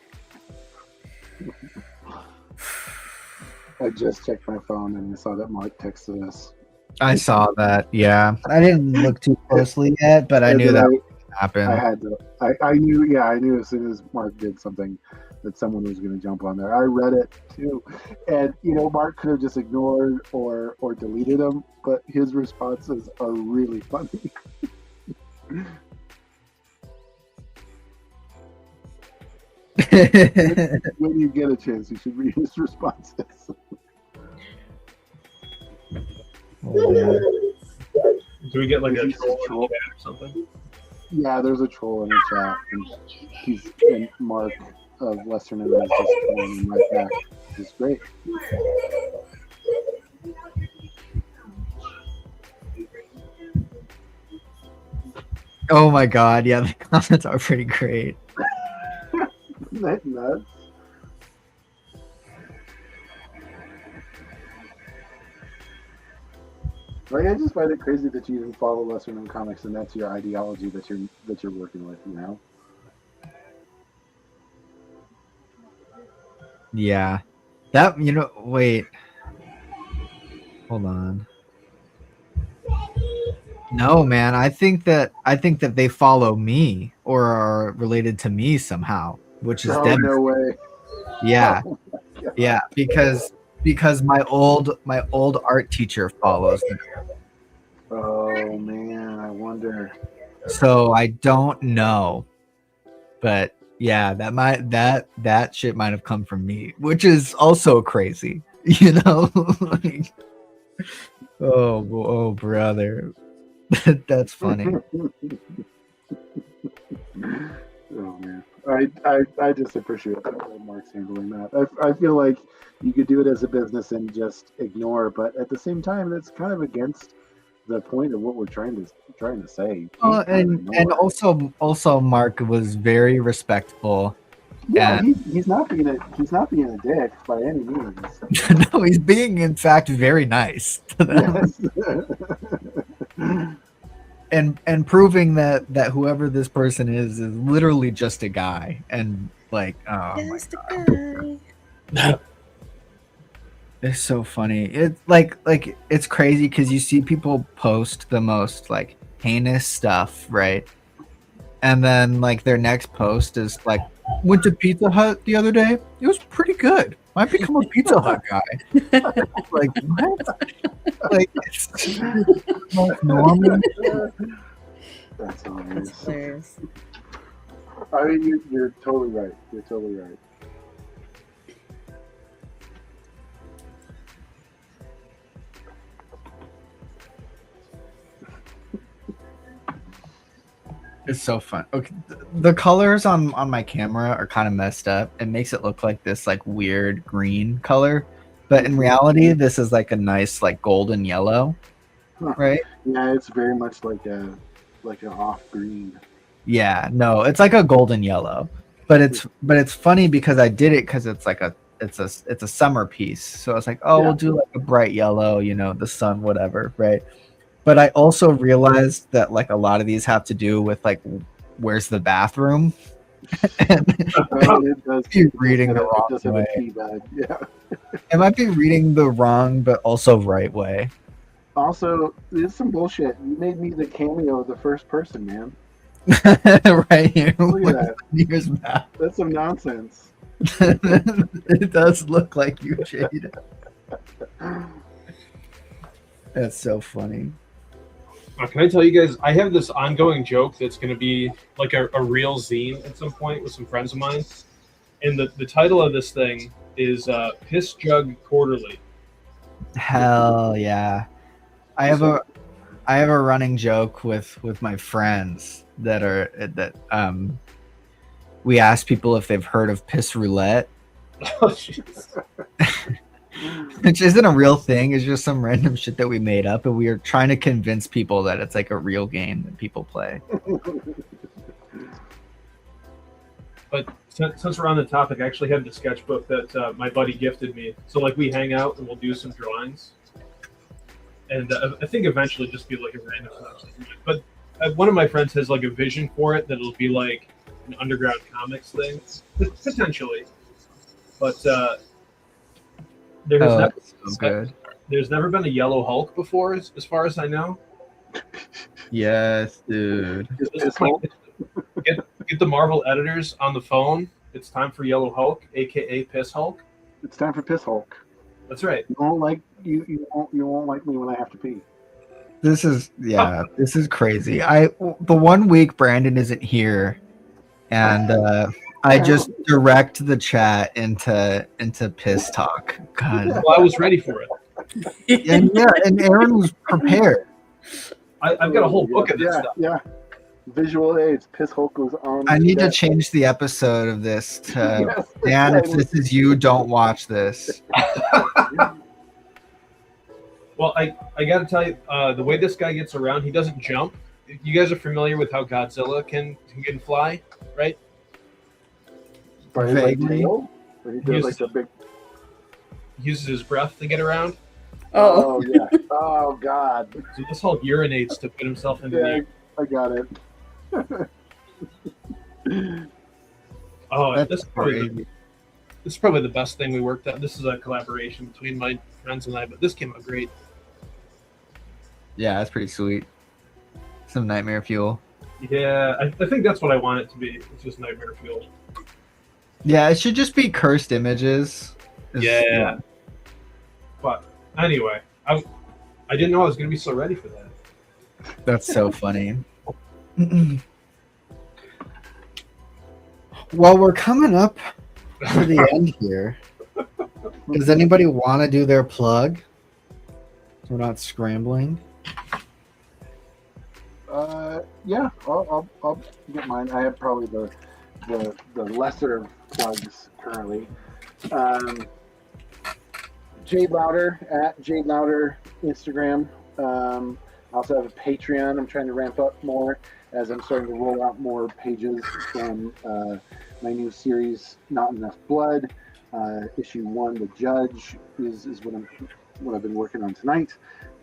I just checked my phone and I saw that Mark texted us. I saw that. Yeah, I didn't look too closely yet, but I And knew then that would happen. I had to. I knew. Yeah, I knew as soon as Mark did something that someone was going to jump on there. I read it too, and Mark could have just ignored or deleted them, but his responses are really funny. When you get a chance, you should read his responses. Oh, yeah. Do we get like a He's troll in troll. the chat or something? Yeah, there's a troll in the chat, and Mark of Western and is just calling him right back. It's great. Oh my god, yeah, the comments are pretty great. Isn't that nuts? Like, I just find it crazy that you even follow Western comics and that's your ideology that you're working with. Yeah. That, wait. Hold on. No, man, I think that they follow me or are related to me somehow, which is Oh, devastating. no way. Yeah. Oh, my God. Yeah, because my old art teacher follows them. Oh man, I wonder. So I don't know. But yeah, that shit might have come from me, which is also crazy, like, oh brother. That's funny. Oh man, I just appreciate that Mark's handling that. I feel like you could do it as a business and just ignore, but at the same time, that's kind of against the point of what we're trying to say. You Well, can't kind of and ignore. also Mark was very respectful. Yeah, and he's not being a dick by any means. no, he's being in fact very nice to them. Yes. and proving that whoever this person is literally just a guy, and like, oh my Just a guy. it's so funny. It's like it's crazy because you see people post the most like heinous stuff, right? And then like their next post is like, went to Pizza Hut the other day. It was pretty good. Might become a Pizza Hut guy. Like what? Like it's not normal. That's hilarious. That's hilarious. I mean, you're totally right. You're totally right. It's so fun. Okay, the colors on my camera are kind of messed up. It makes it look like this like weird green color, but in reality, this is like a nice like golden yellow, right? Yeah, it's very much like an off green. Yeah, no, it's like a golden yellow, but it's funny because I did it because it's like it's a summer piece. So I was like, oh, Yeah. we'll do like a bright yellow, the sun, whatever, right? But I also realized that like a lot of these have to do with like where's the bathroom. And It does. be reading the It wrong does have a way. tea bag. Yeah. It might be reading the wrong but also right way. Also, it's some bullshit. You made me the cameo of the first person, man. Right here. Look at that. Here's Matt. That's some nonsense. It does look like you, Jade. That's so funny. Can I tell you guys, I have this ongoing joke that's going to be like a real zine at some point with some friends of mine. And the title of this thing is Piss Jug Quarterly. Hell yeah. I have a running joke with my friends that we asked people if they've heard of Piss Roulette, Oh, jeez. which isn't a real thing. It's just some random shit that we made up, and we are trying to convince people that it's like a real game that people play. But since we're on the topic, I actually have the sketchbook that my buddy gifted me. So like we hang out and we'll do some drawings, and I think eventually just be like a random stuff. But one of my friends has like a vision for it that it'll be like an underground comics thing, potentially. But there's never been a Yellow Hulk before, as far as I know. Yes, dude. Get the Marvel editors on the phone. It's time for Yellow Hulk, aka Piss Hulk. It's time for Piss Hulk. That's right. You won't like you won't like me when I have to pee. This is crazy. The 1 week Brandon isn't here, and I just direct the chat into piss talk. God. Well, I was ready for it. and Aaron was prepared. I've got a whole book of this stuff. Yeah. Visual aids. Piss Hulk was on. I need to change the episode of this to Dan. If this is you, don't watch this. Well, I got to tell you, the way this guy gets around, he doesn't jump. You guys are familiar with how Godzilla can fly, right? By his like, Vaguely. tail? Or he does like the big. He uses his breath to get around. Oh, yeah. Oh God. So this Hulk urinates to put himself into Yeah, the. I got it. Oh, That's this is probably the best thing we worked on. This is a collaboration between my friends and I, but this came out great. Yeah, that's pretty sweet. Some nightmare fuel. Yeah, I think that's what I want it to be. It's just nightmare fuel. Yeah, it should just be cursed images. Yeah. But anyway, I didn't know I was going to be so ready for that. That's so funny. Well, we're coming up to the end here. Does anybody want to do their plug? We're not scrambling. Yeah, I'll get mine. I have probably the lesser plugs currently. Jade Lowder at Jade Lowder Instagram. I also have a Patreon. I'm trying to ramp up more as I'm starting to roll out more pages from my new series, Not Enough Blood. Issue 1, The Judge, is what I've been working on tonight.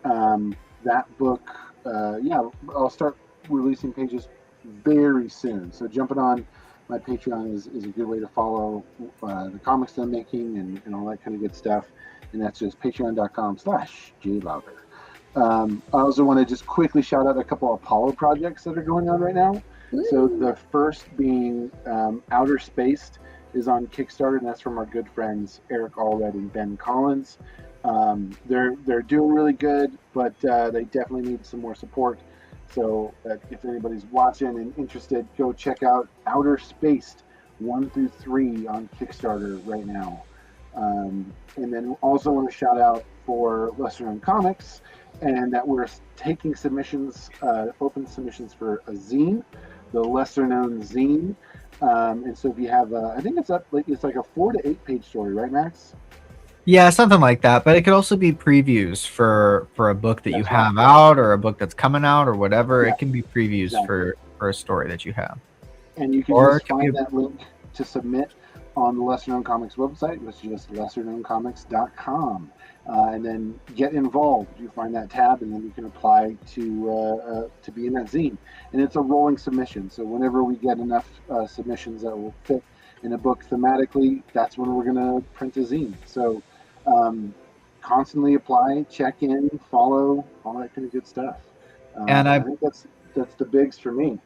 That book, I'll start releasing pages very soon. So jumping on my Patreon is a good way to follow the comics that I'm making and all that kind of good stuff. And that's just patreon.com/JLouder. I also want to just quickly shout out a couple of Apollo projects that are going on right now. Ooh. So the first being Outer Spaced is on Kickstarter, and that's from our good friends Eric Allred and Ben Collins. They're doing really good, but they definitely need some more support. So if anybody's watching and interested, go check out Outer Spaced 1 through 3 on Kickstarter right now. And then also want to shout out for Lesser Known Comics, and that we're taking submissions, open submissions for a zine, the Lesser Known Zine. And so if you have, I think it's like a 4 to 8 page story, right, Max? Yeah, something like that. But it could also be previews for a book that you have out, or a book that's coming out, or whatever. Yeah. It can be previews for a story that you have. And you can just find that link to submit on the Lesser Known Comics website, which is just lesserknowncomics.com. And then get involved. You find that tab, and then you can apply to be in that zine. And it's a rolling submission. So whenever we get enough submissions that will fit in a book thematically, that's when we're going to print a zine. So constantly apply, check in, follow, all that kind of good stuff. And I think that's the bigs for me.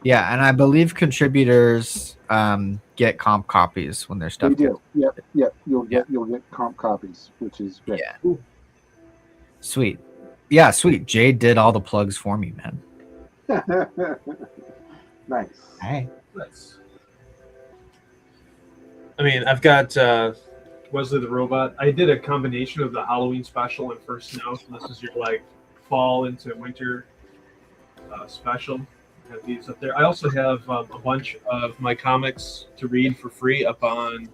Yeah, and I believe contributors get comp copies when their stuff. They do. Yep. You'll get comp copies, which is great. Yeah. Ooh. Sweet. Yeah, sweet. Jade did all the plugs for me, man. Nice. Hey. Nice. I mean, I've got Wesley the Robot. I did a combination of the Halloween special and First Snow. So this is your like fall into winter special. have these up there. I also have a bunch of my comics to read for free up on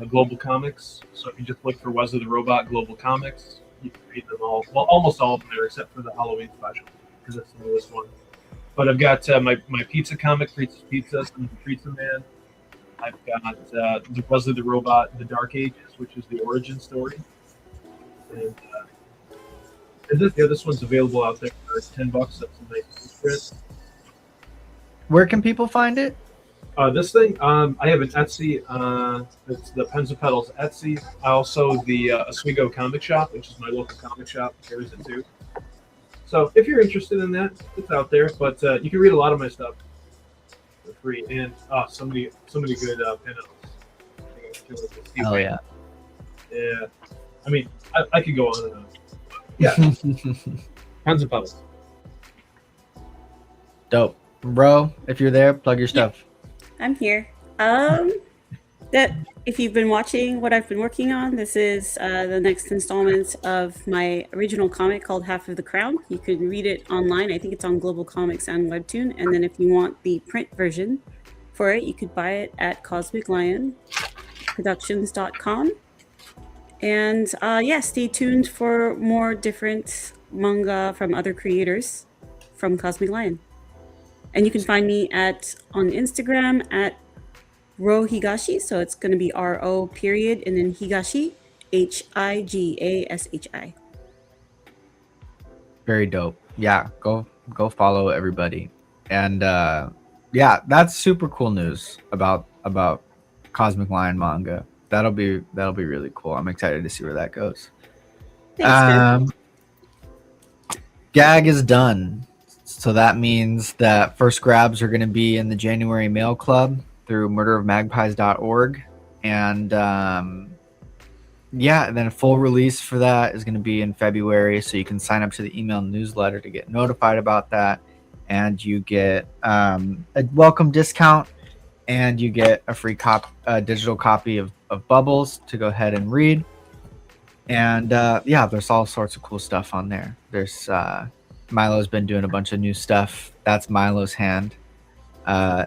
Global Comics. So if you just look for Wesley the Robot Global Comics, you can read them all. Well, almost all of them there, except for the Halloween special, because that's the newest one. But I've got my pizza comic, Pizza, and the Pizza Man. I've got the Wesley the Robot, The Dark Ages, which is the origin story. And this one's available out there for $10. That's a nice print. Where can people find it? This thing, I have an Etsy. It's the Pens and Pedals Etsy. Also, the Oswego Comic Shop, which is my local comic shop, carries it too. So if you're interested in that, it's out there. But you can read a lot of my stuff for free, and so many good pinups. Oh yeah. Yeah. I mean, I could go on and on. Yeah. Pens and Pedals. Dope. Bro, if you're there, plug your stuff. I'm here. That if you've been watching what I've been working on, this is the next installment of my original comic called Half of the Crown. You can read it online. I think it's on Global Comics and Webtoon. And then if you want the print version for it, you could buy it at cosmiclionproductions.com. And stay tuned for more different manga from other creators from Cosmic Lion. And you can find me on Instagram at Ro Higashi. So it's going to be RO period and then Higashi, HIGASHI. Very dope. Yeah, go follow everybody. And that's super cool news about Cosmic Lion manga. That'll be really cool. I'm excited to see where that goes. Thanks, Gag is done. So that means that first grabs are going to be in the January Mail Club through murderofmagpies.org. And then a full release for that is going to be in February. So you can sign up to the email newsletter to get notified about that. And you get a welcome discount. And you get a free digital copy of Bubbles to go ahead and read. And there's all sorts of cool stuff on there. There's Milo's been doing a bunch of new stuff. That's Milo's hand.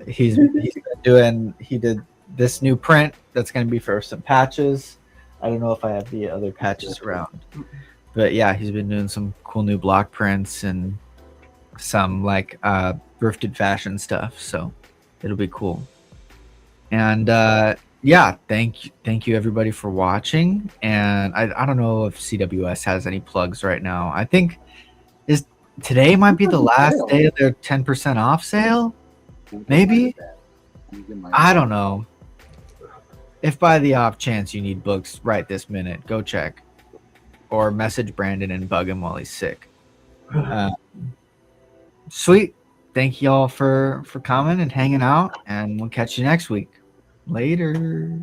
He did this new print that's going to be for some patches. I don't know if I have the other patches around, but yeah, he's been doing some cool new block prints and some like thrifted fashion stuff. So it'll be cool. And thank you everybody for watching. And I don't know if CWS has any plugs right now. I think today might be the last day of their 10% off sale. Maybe. I don't know. If by the off chance you need books right this minute, go check. Or message Brandon and bug him while he's sick. Sweet. Thank you all for coming and hanging out. And we'll catch you next week. Later.